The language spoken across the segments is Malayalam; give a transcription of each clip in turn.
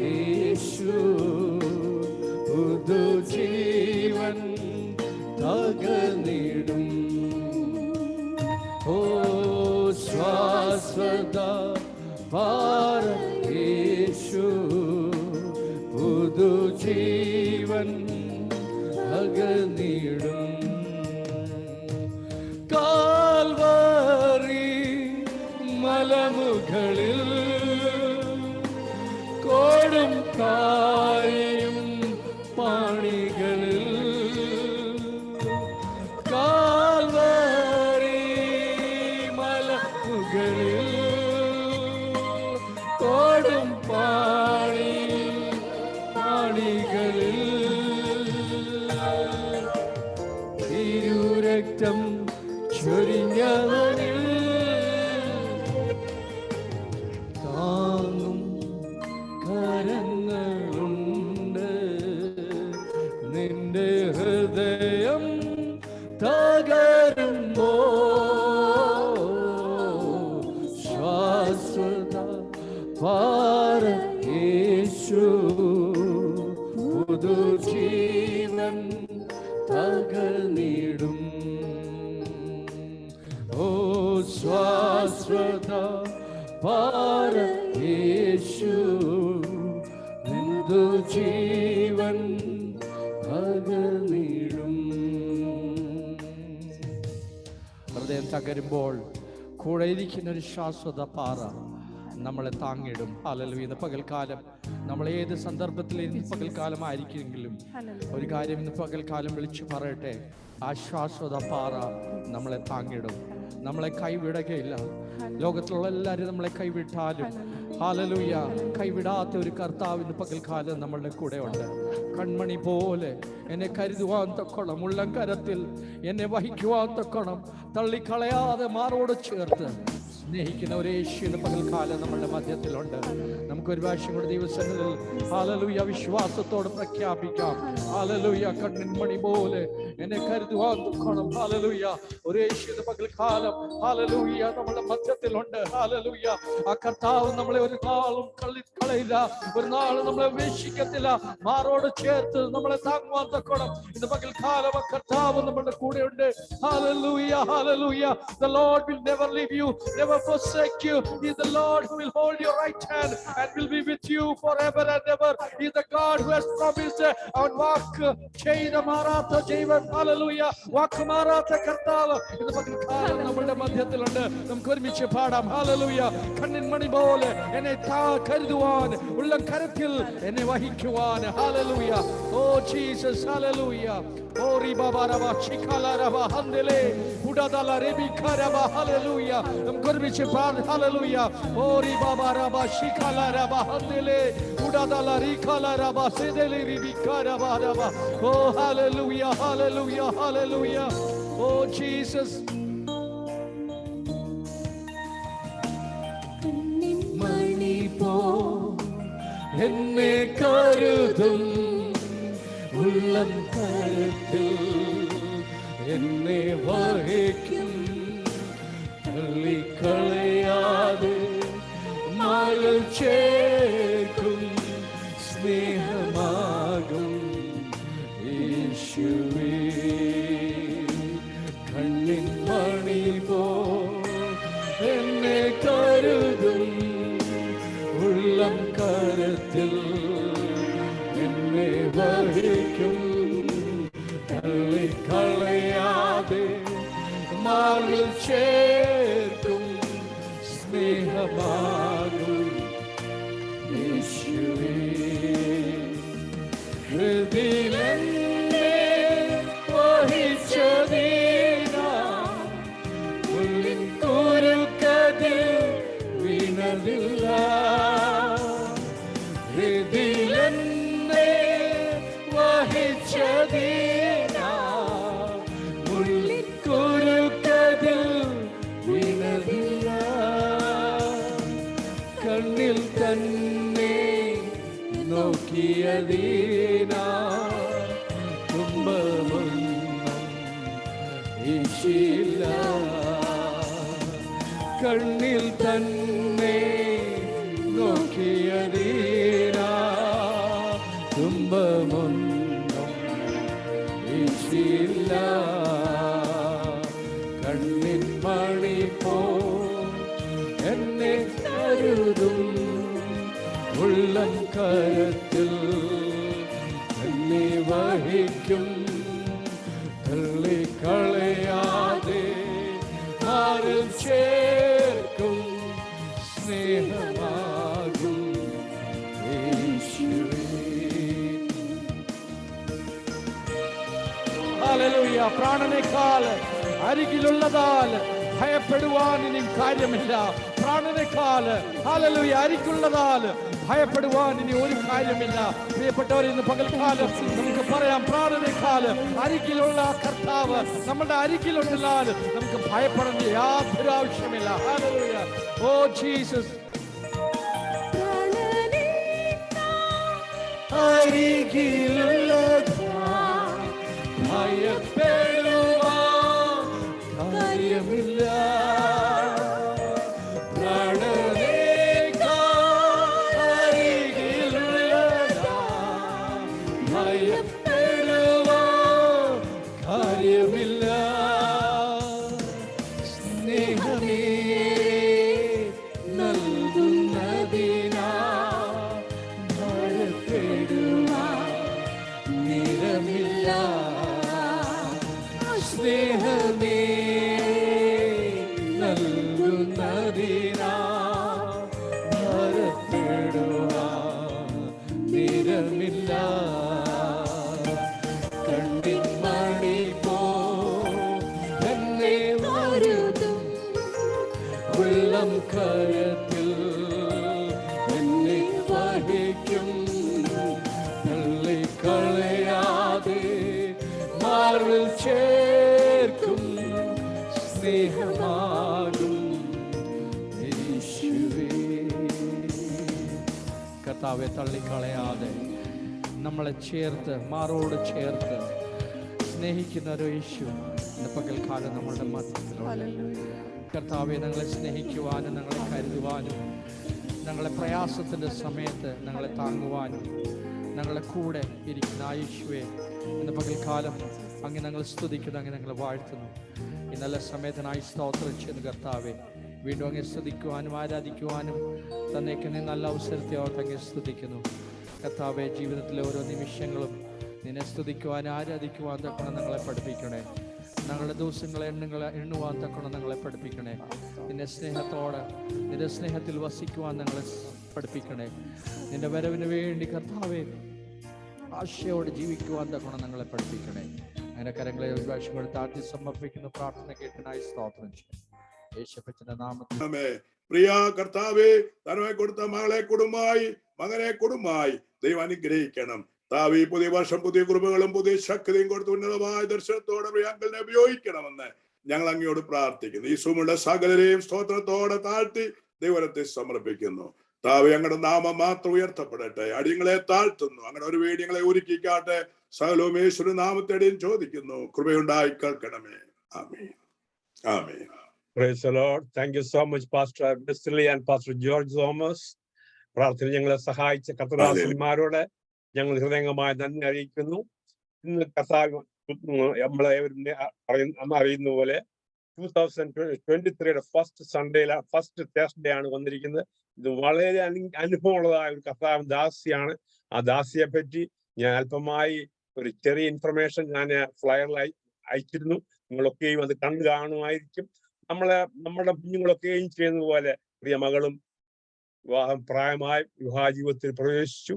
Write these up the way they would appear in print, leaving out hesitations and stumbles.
യേശു പുതുജീവൻ പകർന്നിടും. ഓ ശ്വാസത യേശു പുതുജീവൻ പകർന്നിടും. കാൽവരി മലമുകളിൽ കോടും കായും പാണികളിൽ കാൽവരി മലമുകളിൽ കോടും പാണികളിൽ തിരുരക്തം ചൊരിഞ്ഞവനിൽ താങ്ങും കരങ്ങളുണ്ട്. നിന്റെ ഹൃദയം തകരുമ്പോ ശ്വാസത യേശു പുതുജീവൻ പകർന്നിടും. ഓ ശ്വാസത യേശു പുതുജീവൻ പകർന്നിടും. ഹൃദയം തകരുമ്പോൾ കൂടെ ഇരിക്കുന്ന ഒരു ശാശ്വത പാറ നമ്മളെ താങ്ങിടും. ഹല്ലേലൂയ. ഇന്ന് പകൽക്കാലം നമ്മൾ ഏത് സന്ദർഭത്തിൽ ഇന്ന് പകൽക്കാലമായിരിക്കുമെങ്കിലും ഒരു കാര്യം ഇന്ന് പകൽക്കാലം വിളിച്ചു പറയട്ടെ, ആ ശാശ്വത പാറ നമ്മളെ താങ്ങിടും, നമ്മളെ കൈവിടുകയില്ല. ലോകത്തിലുള്ള എല്ലാവരും നമ്മളെ കൈവിട്ടാലും ഹല്ലേലൂയ കൈവിടാത്ത ഒരു കർത്താവിന് പകൽക്കാലം നമ്മളുടെ കൂടെ ഉണ്ട്. കൺമണി പോലെ എന്നെ കരുതുവാൻ തക്കോണം, ഉള്ളം കരത്തിൽ എന്നെ വഹിക്കുവാൻ തക്കോണം, തള്ളിക്കളയാതെ മാറോട് ചേർത്ത് സ്നേഹിക്കുന്ന ഒരു യേശുവിന്റെ പകൽക്കാലം നമ്മളുടെ മധ്യത്തിലുണ്ട്. നമുക്കൊരു പ്രാവശ്യം കൂടെ ദിവസങ്ങളിൽ ഹല്ലേലൂയ വിശ്വാസത്തോട് പ്രഖ്യാപിക്കാം. ഹല്ലേലൂയ കണ്ണിൻമണി പോലെ എന്നെ കരുതുവാൻ തക്കോണം. ഹല്ലേലൂയ ഒരു യേശുവിന്റെ പകൽക്കാലം ഹല്ലേലൂയ നമ്മളുടെ മധ്യത്തിലുണ്ട്. ഹല്ലേലൂയ ആ കർത്താവ് നമ്മളെ ഒരു നാളും കളയില്ല, ഒരു നാളും നമ്മളെ ഉപേക്ഷിക്കത്തില്ല. മാറോട് ചേർത്ത് നമ്മളെ താങ്ങുവാൻ തക്കോണം ഇന്ന് പകൽക്കാലം ആ കർത്താവ് നമ്മളുടെ കൂടെയുണ്ട്. Hallelujah hallelujah. The Lord will never leave you, never forsake you. He is the Lord who will hold your right hand and will be with you forever and ever. He is the God who has promised our walk ചെയ്ത മാറാത്ത ജീവൻ. ഹല്ലേലൂയ വാക്ക് മാറാത്ത കർത്താവ് ഇന്ന് പകൽക്കാലം നമ്മളുടെ മധ്യത്തിലുണ്ട്. നമുക്ക് ഒരുമിച്ച് പാടാം. ഹല്ലേലൂയ കണ്ണിൻ മണി പോലെ എന്നെ കരുതുവാൻ, ഉള്ള കരത്തിൽ എന്നെ വഹിക്കുവാൻ. Hallelujah oh Jesus. ഹല്ലേലൂയ ഓ റിബാബാരബ ചിഖാലാരബ ഹന്ദലേ ഉഡദല റെബിഖാരബ. ഹല്ലേലൂയ നമുക്ക് ഒരുമിച്ച് പാടാം. ഹല്ലേലൂയ ഓ റിബാബാരബ ചിഖാലാരബ ഹന്ദലേ ഉഡദല റിഖാലാരബ സെദലേ റിബിഖാരബ. ഓ hallelujah hallelujah hallelujah oh Jesus. മണി പോ എന്നെ കരുതും, ഉള്ളം കരത്തിൽ എന്നെ വഹിക്കും, തള്ളിക്കളയാതെ മാറിൽ ചേർക്കും, സ്നേഹമാകും യേശുവേ. കണ്ണിൻ മണി പോ എന്നെ കരുതും, ഉള്ളം കരത്തിൽ എന്നെ വഹിക്കും, തള്ളിക്കളയാതെ മാറിൽ ചേർക്കും, സ്നേഹമാകും യേശുവേ. ഹൃദയമെന്നെ വഹിച്ചതീനാ, ഉള്ളിൻ കുരുക്കതിൽ വീണതില്ല. ഹൃദയമെന്നെ വഹിച്ചതീനാ, ഉള്ളിൻ കുരുക്കതിൽ വീണതില്ല. കണ്ണിൽ തന്നെ നോക്കിയതീനാ, തുമ്പമൊന്നും ഈശില്ല. കണ്ണിൽ തന്നെ നോക്കി വലിയതീന തുമ്പമൊന്നും വീഴ്ചയില്ല. കണ്ണിൻ മണി പോ എന്നെ കരുതും ഉള്ളം കരത്തിൽ എന്നെ വഹിക്കും. തള്ളിക്കളയാതെ മാറിൽ ചേർക്കും സ്നേഹമാകും യേശുവേ. ഹല്ലേലൂയ. പ്രാണനേക്കാൾ അരികിലുള്ളതാൽ ഭയപ്പെടുവാൻ ഇനി കാര്യമില്ല. പ്രാണനേക്കാൾ ഹല്ലേലൂയ അരികുള്ളതാൽ ഭയപ്പെടുവാൻ ഇനി ഒരു കാര്യമില്ല. പ്രിയപ്പെട്ടവർ, ഇന്ന് പകൽക്കാലം നമുക്ക് പറയാം, പ്രാണനേക്കാൾ അരികിലുള്ള കർത്താവ് നമ്മുടെ അരികിലുണ്ടെന്നാൽ നമുക്ക് ഭയപ്പെടേണ്ട യാതൊരു ആവശ്യമില്ല. ഹല്ലേലൂയ. Oh Jesus. അരികിലുള്ളതാൽ ഭയപ്പെടുവാൻ കാര്യമില്ല. കരത്തിൽ എന്നെ വഹിക്കും. തള്ളിക്കളയാതെ മാറിൽ ചേർക്കും സ്നേഹമാകും യേശുവേ. കർത്താവെ, തള്ളിക്കളയാതെ നമ്മളെ ചേർത്ത് മാറോട് ചേർത്ത് സ്നേഹിക്കുന്ന ഒരു യേശു ഇന്ന് പകൽക്കാലം നമ്മളുടെ മധ്യത്തിലുണ്ട്. കർത്താവെ, ഞങ്ങളെ സ്നേഹിക്കുവാനും ഞങ്ങളെ കരുതുവാനും ഞങ്ങളെ പ്രയാസത്തിൻ്റെ സമയത്ത് ഞങ്ങളെ താങ്ങുവാനും ഞങ്ങളെ കൂടെ ഇരിക്കുന്ന യേശുവേ, ഇന്ന് പകൽക്കാലം അങ്ങ് ഞങ്ങൾ സ്തുതിക്കുന്നു, അങ്ങ് ഞങ്ങൾ വാഴ്ത്തുന്നു. ഈ നല്ല സമയത്തിനായി സ്തോത്രം ചെയ്യുന്നു കർത്താവെ. വീണ്ടും അങ്ങ് സ്തുതിക്കുവാനും ആരാധിക്കുവാനും തന്നേക്കുന്ന നല്ല അവസരത്തെ ഓർത്ത് അങ്ങ് സ്തുതിക്കുന്നു കർത്താവെ. ജീവിതത്തിലെ ഓരോ നിമിഷങ്ങളും നിന്നെ സ്തുതിക്കുവാൻ ആരാധിക്കുവാൻ തക്കണം ഞങ്ങളെ പഠിപ്പിക്കണേ. ഞങ്ങളുടെ ദിവസങ്ങളെ എണ്ണുവാൻ തക്കണം ഞങ്ങളെ പഠിപ്പിക്കണേ. നിന്റെ സ്നേഹത്തോടെ നിന്റെ സ്നേഹത്തിൽ വസിക്കുവാൻ ഞങ്ങളെ പഠിപ്പിക്കണേ. നിന്റെ വരവിന് വേണ്ടി കർത്താവെ ആശയോടെ ജീവിക്കുവാൻ തക്കണം ഞങ്ങളെ പഠിപ്പിക്കണേ. അങ്ങനെ കരങ്ങളെ ഒരു പ്രാവശ്യം കൂടെ താഴ്ത്തി സമർപ്പിക്കുന്ന പ്രാർത്ഥന കേട്ടനായി സ്തോത്രം ചെയ്യും യേശുവിന്റെ നാമത്തിൽ. പ്രിയ കർത്താവേ, തനവെ കൊടുത്ത മകളെ കൊടുമായി മകനെ കൊടുമായി ദൈവം അനുഗ്രഹിക്കണം. താവി പുതിയ വർഷം പുതിയ കൃപകളും പുതിയ ശക്തിയും കൊടുത്ത് ഉന്നതമായ ദർശനത്തോടെ പ്രിയാങ്കലിനെ ഉപയോഗിക്കണമെന്ന് ഞങ്ങൾ അങ്ങയോട് പ്രാർത്ഥിക്കുന്നു. ഈ സുമുള്ള സകലരെയും സ്തോത്രത്തോടെ താഴ്ത്തി ദൈവത്തെ സമർപ്പിക്കുന്നു. താവി അങ്ങയുടെ നാമം മാത്രം ഉയർത്തപ്പെടട്ടെ. അടിയങ്ങളെ താഴ്ത്തുന്നു. അങ്ങനെ ഒരു വേടിയങ്ങളെ ഒരുക്കിക്കാട്ടെ. സകലവും യേശുവിന്റെ നാമത്തേടിയും ചോദിക്കുന്നു. കൃപയുണ്ടായി കേൾക്കണമേ. ആമേൻ. ആമേൻ. Praise the Lord. Thank you so much, Pastor Wesley and Pastor George Thomas. പ്രാർത്ഥന ഞങ്ങളെ സഹായിച്ച കർത്തദാസന്മാരോട് ഞങ്ങൾ ഹൃദയംഗമായ നന്ദി അറിയിക്കുന്നു. ഇന്ന് കർത്താവ് നമ്മളെ അറിയുന്ന പോലെ 2023 ഫസ്റ്റ് സൺഡേയിലെ ഫസ്റ്റ് തേഴ്സ്ഡേ ആണ് വന്നിരിക്കുന്നത്. ഇത് വളരെ അനുഭവമുള്ളതായ ഒരു കർത്താവ് ദാസിയാണ്. ആ ദാസിയെ പറ്റി ഞാൻ അല്പമായി ഒരു ചെറിയ ഇൻഫർമേഷൻ ഞാൻ ഫ്ലയറിൽ അയച്ചിരുന്നു. നിങ്ങളൊക്കെയും അത് കണ്ടു കാണുമായിരിക്കും. നമ്മുടെ കുഞ്ഞുങ്ങളൊക്കെയും ചെയ്യുന്ന പോലെ പ്രിയ മകളും പ്രായമായി വിവാഹ ജീവിതത്തിൽ പ്രവേശിച്ചു.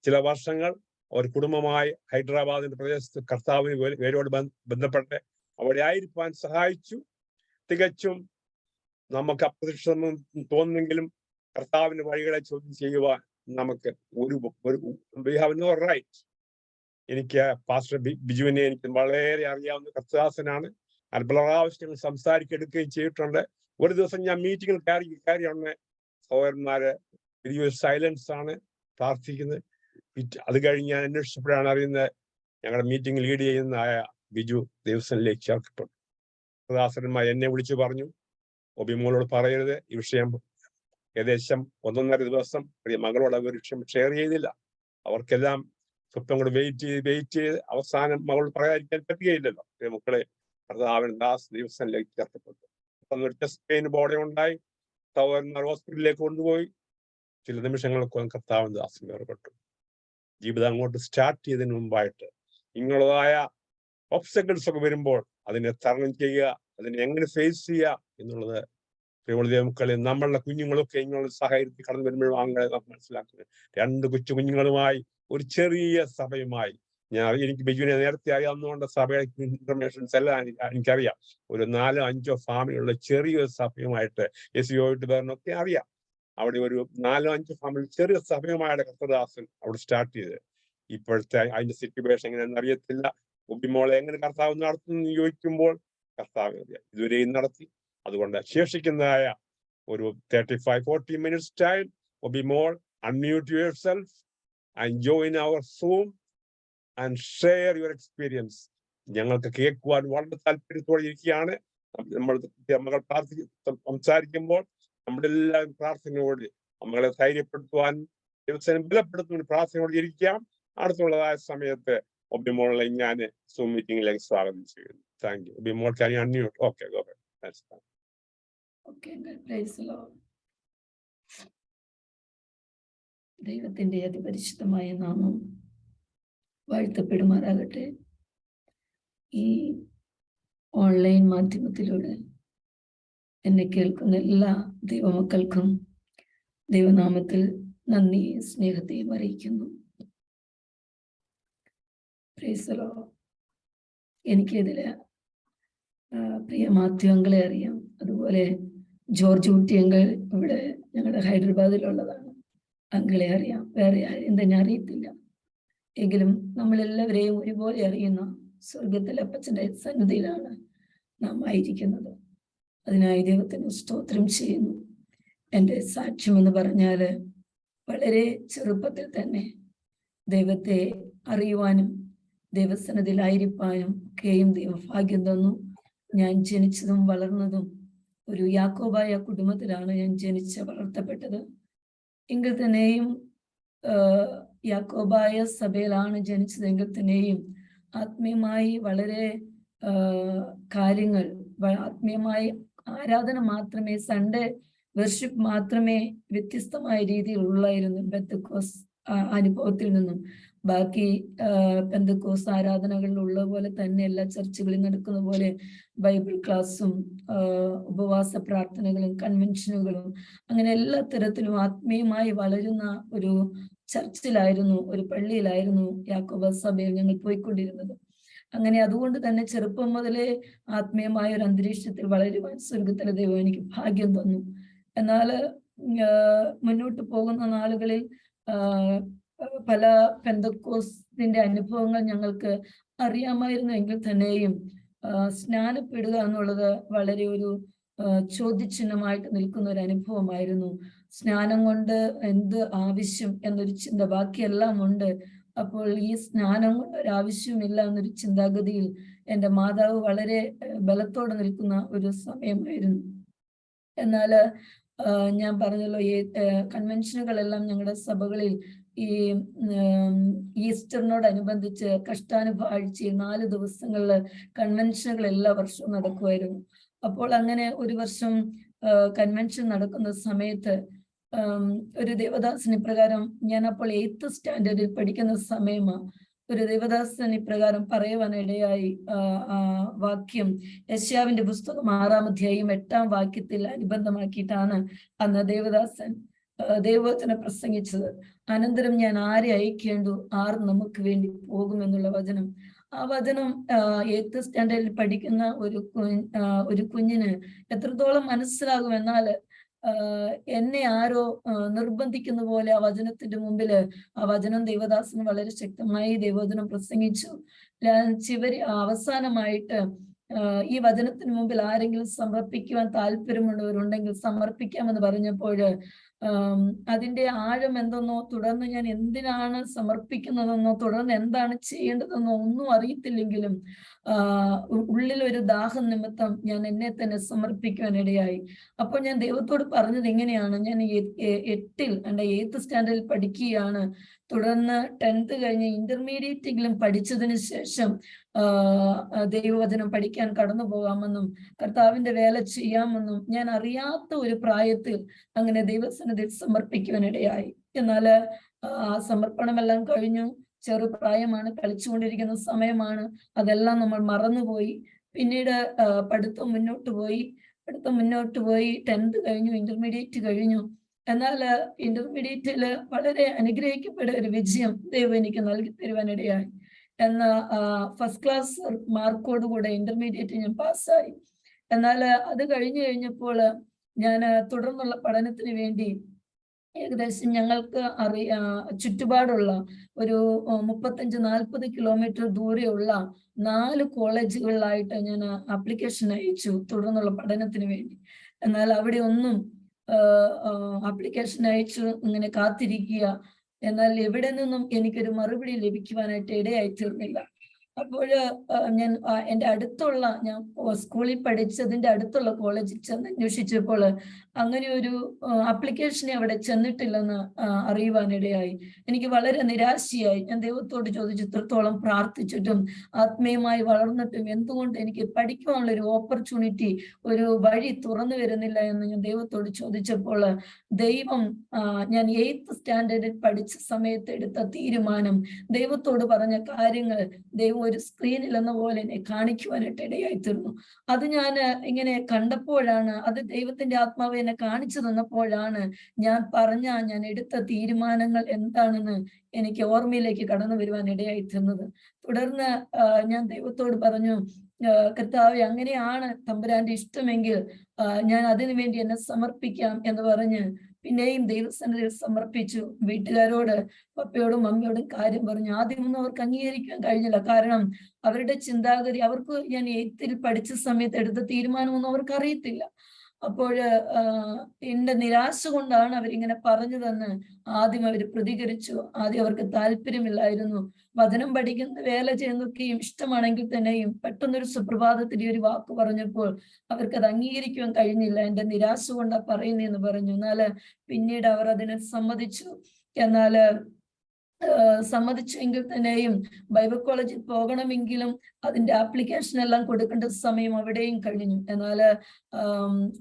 ചില വർഷങ്ങൾ ഒരു കുടുംബമായി ഹൈദരാബാദിന്റെ പ്രദേശത്ത് കർത്താവിന് വേരോട് ബന്ധപ്പെട്ട് അവിടെ ആയിരിക്കാൻ സഹായിച്ചു. തികച്ചും നമുക്ക് അപ്രതീക്ഷിതം തോന്നുന്നെങ്കിലും കർത്താവിന്റെ വഴികളെ ചോദ്യം ചെയ്യുവാൻ നമുക്ക് റൈറ്റ്. എനിക്ക് പാസ്റ്റർ ബിജുവിനെ എനിക്ക് വളരെ അറിയാവുന്ന കർത്തദാസനാണ്. പല പ്രാവശ്യങ്ങൾ സംസാരിക്കെടുക്കുകയും ചെയ്തിട്ടുണ്ട്. ഒരു ദിവസം ഞാൻ മീറ്റിങ്ങിൽ കയറി ഒന്ന് സഹോദരന്മാര് വലിയൊരു സൈലൻസ് ആണ് പ്രാർത്ഥിക്കുന്നത്. അത് കഴിഞ്ഞ് ഞാൻ അന്വേഷിച്ചപ്പോഴാണ് അറിയുന്നത് ഞങ്ങളുടെ മീറ്റിംഗ് ലീഡ് ചെയ്യുന്ന ബിജു ദേവസ്വനിലേക്ക് ചേർക്കപ്പെട്ടു. ദാസന്മാർ എന്നെ വിളിച്ചു പറഞ്ഞു, ഒബിമോളോട് പറയരുത്, ഈ വിഷയം ഏകദേശം 1.5 ദിവസം പ്രിയ മകളോട് അവർ ഷെയർ ചെയ്തില്ല. അവർക്കെല്ലാം സ്വപ്നം കൂടെ വെയിറ്റ് ചെയ്ത് അവസാനം മകൾ പറയാതിരിക്കാൻ പറ്റുകയില്ലല്ലോ. മക്കളെ കർത്താവിൻ ദാസ് ദിവസത്തിലേക്ക് ചേർക്കപ്പെട്ടു. ചെസ്റ്റ് പെയിൻ ബോഡി ഉണ്ടായി, സഹോദരന്മാർ ഹോസ്പിറ്റലിലേക്ക് കൊണ്ടുപോയി. ചില നിമിഷങ്ങൾക്കൊന്നും കർത്താവിൻ ദാസ് വേർപെട്ടു. ജീവിതം അങ്ങോട്ട് സ്റ്റാർട്ട് ചെയ്തതിന് മുമ്പായിട്ട് ഇങ്ങനെയുള്ളതായ ഒബ്സ്റ്റക്കിൾസ് ഒക്കെ വരുമ്പോൾ അതിനെ തരണം ചെയ്യുക, അതിനെ എങ്ങനെ ഫേസ് ചെയ്യുക എന്നുള്ളത് മക്കളെ നമ്മളുടെ കുഞ്ഞുങ്ങളൊക്കെ ഇങ്ങനെ സാഹചര്യത്തിൽ കടന്നു വരുമ്പോഴും അങ്ങനെ മനസ്സിലാക്കുന്നത്. 2 കൊച്ചു കുഞ്ഞുങ്ങളുമായി ഒരു ചെറിയ സഭയുമായി എനിക്ക് ബിജുവിനെ നേരത്തെ അറിയാവുന്നതുകൊണ്ട് സഭയുടെ ഇൻഫർമേഷൻസ് എല്ലാം എനിക്കറിയാം. ഒരു 4-5 ഫാമിലുള്ള ചെറിയൊരു സഭയുമായിട്ട് SEOയിട്ട് പേരിനൊക്കെ അറിയാം. അവിടെ ഒരു 4-5 ഫാമിൽ ചെറിയ സഭയുമായിട്ട് കർത്തദാസൻ അവിടെ സ്റ്റാർട്ട് ചെയ്ത്. ഇപ്പോഴത്തെ അതിന്റെ സിറ്റുവേഷൻ എങ്ങനെയാണെന്ന് അറിയത്തില്ല. ഉബിമോളെ എങ്ങനെ കർത്താവ് നടത്തുന്നു ചോദിക്കുമ്പോൾ കർത്താവ് ഇതുവരെയും നടത്തി. അതുകൊണ്ട് ശേഷിക്കുന്നതായ ഒരു 35-40 minutes time, ഉബിമോൾ unmute yourself and join our Zoom and share your experience. ഞങ്ങൾക്ക് കേൾക്കുവാൻ വളരെ താല്പര്യത്തോടെ ഇരിക്കുകയാണ്. മകൾ സംസാരിക്കുമ്പോൾ നമ്മുടെ എല്ലാവരും പ്രാർത്ഥനയോട് നമ്മളെ ധൈര്യപ്പെടുത്തുവാൻ, ദിവസം ബലപ്പെടുത്തുവാൻ പ്രാർത്ഥനയോട് ഇരിക്കാം. അടുത്തുള്ളതായ സമയത്ത് ഒബിമോളെ ഞാൻ സൂം മീറ്റിംഗിലേക്ക് സ്വാഗതം ചെയ്യുന്നു. Thank you. Obimol can you unmute? Okay, go ahead. That's fine. Okay, praise the Lord. ദൈവത്തിന്റെ അതിപരിശുദ്ധമായ നാമം വാഴ്ത്തപ്പെടുമാറാകട്ടെ. ഈ ഓൺലൈൻ മാധ്യമത്തിലൂടെ എന്നെ കേൾക്കുന്ന എല്ലാ ദൈവമക്കൾക്കും ദൈവനാമത്തിൽ നന്ദി സ്നേഹത്തെയും അറിയിക്കുന്നു. Praise the lord. എനിക്കിതില് പ്രിയ മാത്യു അങ്കിളെ അറിയാം, അതുപോലെ ജോർജ് കുട്ടി അങ്കിൾ ഇവിടെ ഞങ്ങളുടെ ഹൈദരാബാദിലുള്ളതാണ്. അങ്കിളെ അറിയാം, വേറെ ആരെയും തന്നെ അറിയത്തില്ല. എങ്കിലും നമ്മളെല്ലാവരെയും ഒരുപോലെ അറിയുന്ന സ്വർഗത്തിലെ അപ്പച്ചൻ്റെ സന്നിധിയിലാണ് നാം ആയിരിക്കുന്നത്. അതിനായി ദൈവത്തിന് സ്തോത്രം ചെയ്യുന്നു. എൻ്റെ സാക്ഷ്യം എന്ന് പറഞ്ഞാൽ വളരെ ചെറുപ്പത്തിൽ തന്നെ ദൈവത്തെ അറിയുവാനും ദൈവസന്നിധിയിലായിരിക്കാനും ഒക്കെയും ദൈവം ഭാഗ്യം തന്നു. ഞാൻ ജനിച്ചതും വളർന്നതും ഒരു യാക്കോബായ കുടുംബത്തിലാണ് ഞാൻ വളർത്തപ്പെട്ടത്. എങ്കിൽ തന്നെയും യാക്കോബായ സഭയിലാണ് ജനിച്ചതെങ്കിൽ തന്നെയും ആത്മീയമായി വളരെ കാര്യങ്ങൾ, ആത്മീയമായി ആരാധന മാത്രമേ, സൺഡേ വർഷിപ്പ് മാത്രമേ വ്യത്യസ്തമായ രീതിയിൽ ഉള്ളായിരുന്നു പെന്തക്കോസ് അനുഭവത്തിൽ നിന്നും. ബാക്കി പെന്തക്കോസ് ആരാധനകളിൽ ഉള്ള പോലെ തന്നെ എല്ലാ ചർച്ചുകളിൽ നടക്കുന്ന പോലെ ബൈബിൾ ക്ലാസ്സും ഉപവാസ പ്രാർത്ഥനകളും കൺവെൻഷനുകളും അങ്ങനെ എല്ലാ തരത്തിലും ആത്മീയമായി വളരുന്ന ഒരു ചർച്ചിലായിരുന്നു, ഒരു പള്ളിയിലായിരുന്നു യാക്കോബ സഭയിൽ ഞങ്ങൾ പോയിക്കൊണ്ടിരുന്നത്. അങ്ങനെ അതുകൊണ്ട് തന്നെ ചെറുപ്പം മുതലേ ആത്മീയമായ ഒരു അന്തരീക്ഷത്തിൽ വളരുവാൻ സ്വർഗത്തിലെ ദൈവം എനിക്ക് ഭാഗ്യം തന്നു. എന്നാൽ മുന്നോട്ട് പോകുന്ന നാളുകളിൽ പല പെന്തക്കോസ്തിന്റെ അനുഭവങ്ങൾ ഞങ്ങൾക്ക് അറിയാമായിരുന്നു. എങ്കിൽ തന്നെയും സ്നാനപ്പെടുക എന്നുള്ളത് വളരെ ഒരു ചോദ്യചിഹ്നമായിട്ട് നിൽക്കുന്ന ഒരു അനുഭവമായിരുന്നു. സ്നാനം കൊണ്ട് എന്ത് ആവശ്യം എന്നൊരു ചിന്ത, ബാക്കിയെല്ലാം ഉണ്ട്, അപ്പോൾ ഈ സ്നാനം കൊണ്ട് ഒരു ആവശ്യമില്ല എന്നൊരു ചിന്താഗതിയിൽ എൻ്റെ മാതാവ് വളരെ ബലത്തോടെ നിൽക്കുന്ന ഒരു സമയമായിരുന്നു. എന്നാൽ ഞാൻ പറഞ്ഞല്ലോ, ഈ കൺവെൻഷനുകളെല്ലാം ഞങ്ങളുടെ സഭകളിൽ ഈ ഈസ്റ്ററിനോടനുബന്ധിച്ച് കഷ്ടാനുഭവ ആഴ്ചയിൽ 4 ദിവസങ്ങളിൽ കൺവെൻഷനുകൾ എല്ലാ വർഷവും നടക്കുമായിരുന്നു. അപ്പോൾ അങ്ങനെ ഒരു വർഷം കൺവെൻഷൻ നടക്കുന്ന സമയത്ത് ഒരു ദേവദാസൻ ഇപ്രകാരം, ഞാൻ അപ്പോൾ 8th സ്റ്റാൻഡേർഡിൽ പഠിക്കുന്ന സമയമാണ്, ഒരു ദേവദാസൻ ഇപ്രകാരം പറയുവാനിടയായി. വാക്യം യെശയ്യാവിന്റെ പുസ്തകം 6-ാം അധ്യായം 8-ാം വാക്യത്തിൽ അനുബന്ധമാക്കിയിട്ടാണ് അന്ന് ദേവദാസൻ ദൈവവചനം പ്രസംഗിച്ചത്. അനന്തരം ഞാൻ ആരെ അയക്കേണ്ടു, ആർ നമുക്ക് വേണ്ടി പോകുമെന്നുള്ള വചനം. ആ വചനം 8th സ്റ്റാൻഡേർഡിൽ പഠിക്കുന്ന ഒരു കുഞ്ഞിന് എത്രത്തോളം മനസ്സിലാകും, എന്നാൽ എന്നെ ആരോ നിർബന്ധിക്കുന്ന പോലെ ആ വചനത്തിന്റെ മുമ്പില് ആ വചനം ദൈവദാസന് വളരെ ശക്തമായി ദൈവവചനം പ്രസംഗിച്ചു. അവസാനമായിട്ട് ഈ വചനത്തിന് മുമ്പിൽ ആരെങ്കിലും സമർപ്പിക്കുവാൻ താല്പര്യമുള്ളവരുണ്ടെങ്കിൽ സമർപ്പിക്കാമെന്ന് പറഞ്ഞപ്പോൾ അതിന്റെ ആഴം എന്തെന്നോ, തുടർന്ന് ഞാൻ എന്തിനാണ് സമർപ്പിക്കുന്നതെന്നോ, തുടർന്ന് എന്താണ് ചെയ്യേണ്ടതെന്നോ ഒന്നും അറിയത്തില്ലെങ്കിലും ഉള്ളിൽ ഒരു ദാഹം നിമിത്തം ഞാൻ എന്നെ തന്നെ സമർപ്പിക്കുവാനിടയായി. അപ്പോൾ ഞാൻ ദൈവത്തോട് പറഞ്ഞത് ഇങ്ങനെയാണ്: ഞാൻ 8th സ്റ്റാൻഡേർഡിൽ പഠിക്കുകയാണ്. തുടർന്ന് 10th കഴിഞ്ഞ് ഇന്റർമീഡിയറ്റെങ്കിലും പഠിച്ചതിന് ശേഷം ദൈവവചനം പഠിക്കാൻ കടന്നു പോകാമെന്നും കർത്താവിന്റെ വേല ചെയ്യാമെന്നും ഞാൻ അറിയാത്ത ഒരു പ്രായത്തിൽ അങ്ങനെ ദൈവസന്നിധിയിൽ സമർപ്പിക്കുവാനിടയായി. എന്നാൽ ആ സമർപ്പണമെല്ലാം കഴിഞ്ഞു. ചെറുപ്രായമാണ്, കളിച്ചുകൊണ്ടിരിക്കുന്ന സമയമാണ്. അതെല്ലാം നമ്മൾ മറന്നുപോയി. പിന്നീട് പഠിത്തം മുന്നോട്ട് പോയി 10th കഴിഞ്ഞു, ഇന്റർമീഡിയറ്റ് കഴിഞ്ഞു. എന്നാൽ ഇന്റർമീഡിയറ്റില് വളരെ അനുഗ്രഹിക്കപ്പെട്ട ഒരു വിജയം ദൈവം എനിക്ക് നൽകി തരുവാനിടയായി. എന്ന ഫസ്റ്റ് ക്ലാസ് മാർക്കോടുകൂടെ ഇന്റർമീഡിയറ്റ് ഞാൻ പാസ്സായി. എന്നാൽ അത് കഴിഞ്ഞപ്പോൾ ഞാൻ തുടർന്നുള്ള പഠനത്തിന് വേണ്ടി ഏകദേശം ഞങ്ങൾക്ക് ചുറ്റുപാടുള്ള ഒരു 35-40 കിലോമീറ്റർ ദൂരെയുള്ള 4 കോളേജുകളിലായിട്ട് ഞാൻ ആപ്ലിക്കേഷൻ അയച്ചു തുടർന്നുള്ള പഠനത്തിന് വേണ്ടി. എന്നാൽ അവിടെ ഒന്നും ആപ്ലിക്കേഷൻ അയച്ചു ഇങ്ങനെ കാത്തിരിക്കുക, എന്നാൽ എവിടെ നിന്നും എനിക്കൊരു മറുപടി ലഭിക്കുവാനായിട്ട് ഇടയായി തീർന്നില്ല. അപ്പോൾ ഞാൻ എൻ്റെ അടുത്തുള്ള, ഞാൻ സ്കൂളിൽ പഠിച്ചതിൻ്റെ അടുത്തുള്ള കോളേജിൽ ചെന്ന് അന്വേഷിച്ചപ്പോൾ അങ്ങനെ ഒരു ആപ്ലിക്കേഷനെ അവിടെ ചെന്നിട്ടില്ലെന്ന് അറിയുവാനിടയായി. എനിക്ക് വളരെ നിരാശയായി. ഞാൻ ദൈവത്തോട് ചോദിച്ചു, ഇത്രത്തോളം പ്രാർത്ഥിച്ചിട്ടും ആത്മീയമായി വളർന്നിട്ടും എന്തുകൊണ്ട് എനിക്ക് പഠിക്കുവാനുള്ള ഒരു ഓപ്പർച്യൂണിറ്റി, ഒരു വഴി തുറന്നു വരുന്നില്ല എന്ന് ഞാൻ ദൈവത്തോട് ചോദിച്ചപ്പോൾ ദൈവം ഞാൻ 8th സ്റ്റാൻഡേർഡിൽ പഠിച്ച സമയത്ത് എടുത്ത തീരുമാനം, ദൈവത്തോട് പറഞ്ഞ കാര്യങ്ങൾ ദൈവം ഒരു സ്ക്രീനിൽ എന്ന പോലെ എന്നെ കാണിക്കുവാനായിട്ട് ഇടയായി തീർന്നു. അത് ഞാൻ ഇങ്ങനെ കണ്ടപ്പോഴാണ്, അത് ദൈവത്തിന്റെ ആത്മാവ് എന്നെ കാണിച്ചു തന്നപ്പോഴാണ് ഞാൻ എടുത്ത തീരുമാനങ്ങൾ എന്താണെന്ന് എനിക്ക് ഓർമ്മയിലേക്ക് കടന്നു വരുവാൻ ഇടയായി തീർന്നത്. തുടർന്ന് ഞാൻ ദൈവത്തോട് പറഞ്ഞു, കർത്താവേ, അങ്ങനെയാണ് തമ്പുരാന്റെ ഇഷ്ടമെങ്കിൽ ഞാൻ അതിനു വേണ്ടി എന്നെ സമർപ്പിക്കാം എന്ന് പറഞ്ഞ് പിന്നെയും ദൈവസന്നിധിയിൽ സമർപ്പിച്ചു. വീട്ടുകാരോട്, പപ്പയോടും മമ്മിയോടും കാര്യം പറഞ്ഞു. ആദ്യമൊന്നും അവർക്ക് അംഗീകരിക്കാൻ കഴിഞ്ഞില്ല. കാരണം അവരുടെ ചിന്താഗതി, അവർക്ക് ഞാൻ 8th പഠിച്ച സമയത്ത് എടുത്ത തീരുമാനമൊന്നും അവർക്ക് അറിയത്തില്ല. അപ്പോൾ എന്റെ നിരാശ കൊണ്ടാണ് അവരിങ്ങനെ പറഞ്ഞതെന്ന് ആദ്യം അവർ പ്രതികരിച്ചു. ആദ്യം അവർക്ക് താല്പര്യമില്ലായിരുന്നു. വചനം പഠിക്കുന്ന, വേല ചെയ്യുന്നതൊക്കെയും ഇഷ്ടമാണെങ്കിൽ തന്നെയും പെട്ടെന്നൊരു സുപ്രഭാതത്തിൽ ഒരു വാക്ക് പറഞ്ഞപ്പോൾ അവർക്കത് അംഗീകരിക്കുവാൻ കഴിഞ്ഞില്ല. എന്റെ നിരാശ കൊണ്ടാ പറയുന്നതെന്ന് പറഞ്ഞു. എന്നാൽ പിന്നീട് അവർ അതിനെ സമ്മതിച്ചു. എന്നാൽ സമ്മതിച്ചെങ്കിൽ തന്നെയും ബൈബിൾ കോളേജിൽ പോകണമെങ്കിലും അതിന്റെ ആപ്ലിക്കേഷൻ എല്ലാം കൊടുക്കേണ്ട സമയം അവിടെയും കഴിഞ്ഞു. എന്നാൽ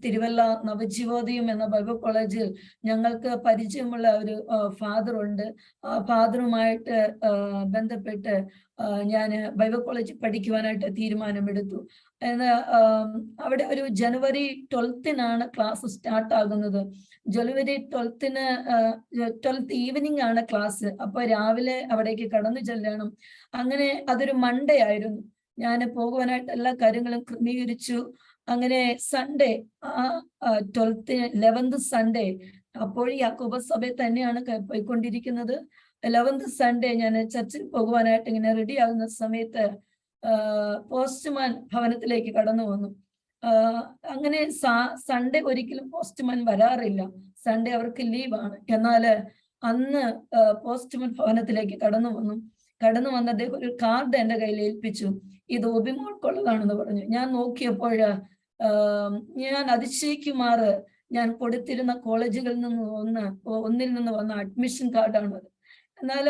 തിരുവല്ല നവജീവോദയം എന്ന ബൈബിൾ കോളേജിൽ ഞങ്ങൾക്ക് പരിചയമുള്ള ഒരു ഫാദർ ഉണ്ട്. ആ ഫാദറുമായിട്ട് ബന്ധപ്പെട്ട് ഞാൻ ബൈബിൾ കോളേജിൽ പഠിക്കുവാനായിട്ട് തീരുമാനമെടുത്തു. അവിടെ ഒരു ജനുവരി 12-നാണ് ക്ലാസ് സ്റ്റാർട്ട് ആകുന്നത്. ജനുവരി 12th ഈവനിങ് ആണ് ക്ലാസ്. അപ്പൊ രാവിലെ അവിടേക്ക് കടന്നു ചെല്ലണം. അങ്ങനെ അതൊരു മൺഡേ ആയിരുന്നു. ഞാൻ പോകുവാനായിട്ട് എല്ലാ കാര്യങ്ങളും ക്രമീകരിച്ചു. അങ്ങനെ സൺഡേ, 11th സൺഡേ, അപ്പോൾ യാക്കോബ സഭയിൽ തന്നെയാണ് പോയിക്കൊണ്ടിരിക്കുന്നത്. 11th സൺഡേ ഞാൻ ചർച്ചിൽ പോകുവാനായിട്ട് ഇങ്ങനെ റെഡി ആകുന്ന സമയത്ത് പോസ്റ്റ്മാൻ ഭവനത്തിലേക്ക് കടന്നു വന്നു. അങ്ങനെ സൺഡേ ഒരിക്കലും പോസ്റ്റ്മാൻ വരാറില്ല. സൺഡേ അവർക്ക് ലീവാണ്. എന്നാൽ അന്ന് പോസ്റ്റ്മാൻ ഭവനത്തിലേക്ക് കടന്നു വന്ന് അദ്ദേഹം ഒരു കാർഡ് എൻ്റെ കയ്യിൽ ഏൽപ്പിച്ചു. ഇത് ഒബിമോൾക്കുള്ളതാണെന്ന് പറഞ്ഞു. ഞാൻ നോക്കിയപ്പോൾ ഞാൻ അതിശയിക്കുമാറ് ഞാൻ കൊടുത്തിരുന്ന കോളേജുകളിൽ ഒന്നിൽ നിന്ന് വന്ന അഡ്മിഷൻ കാർഡാണത്. എന്നാൽ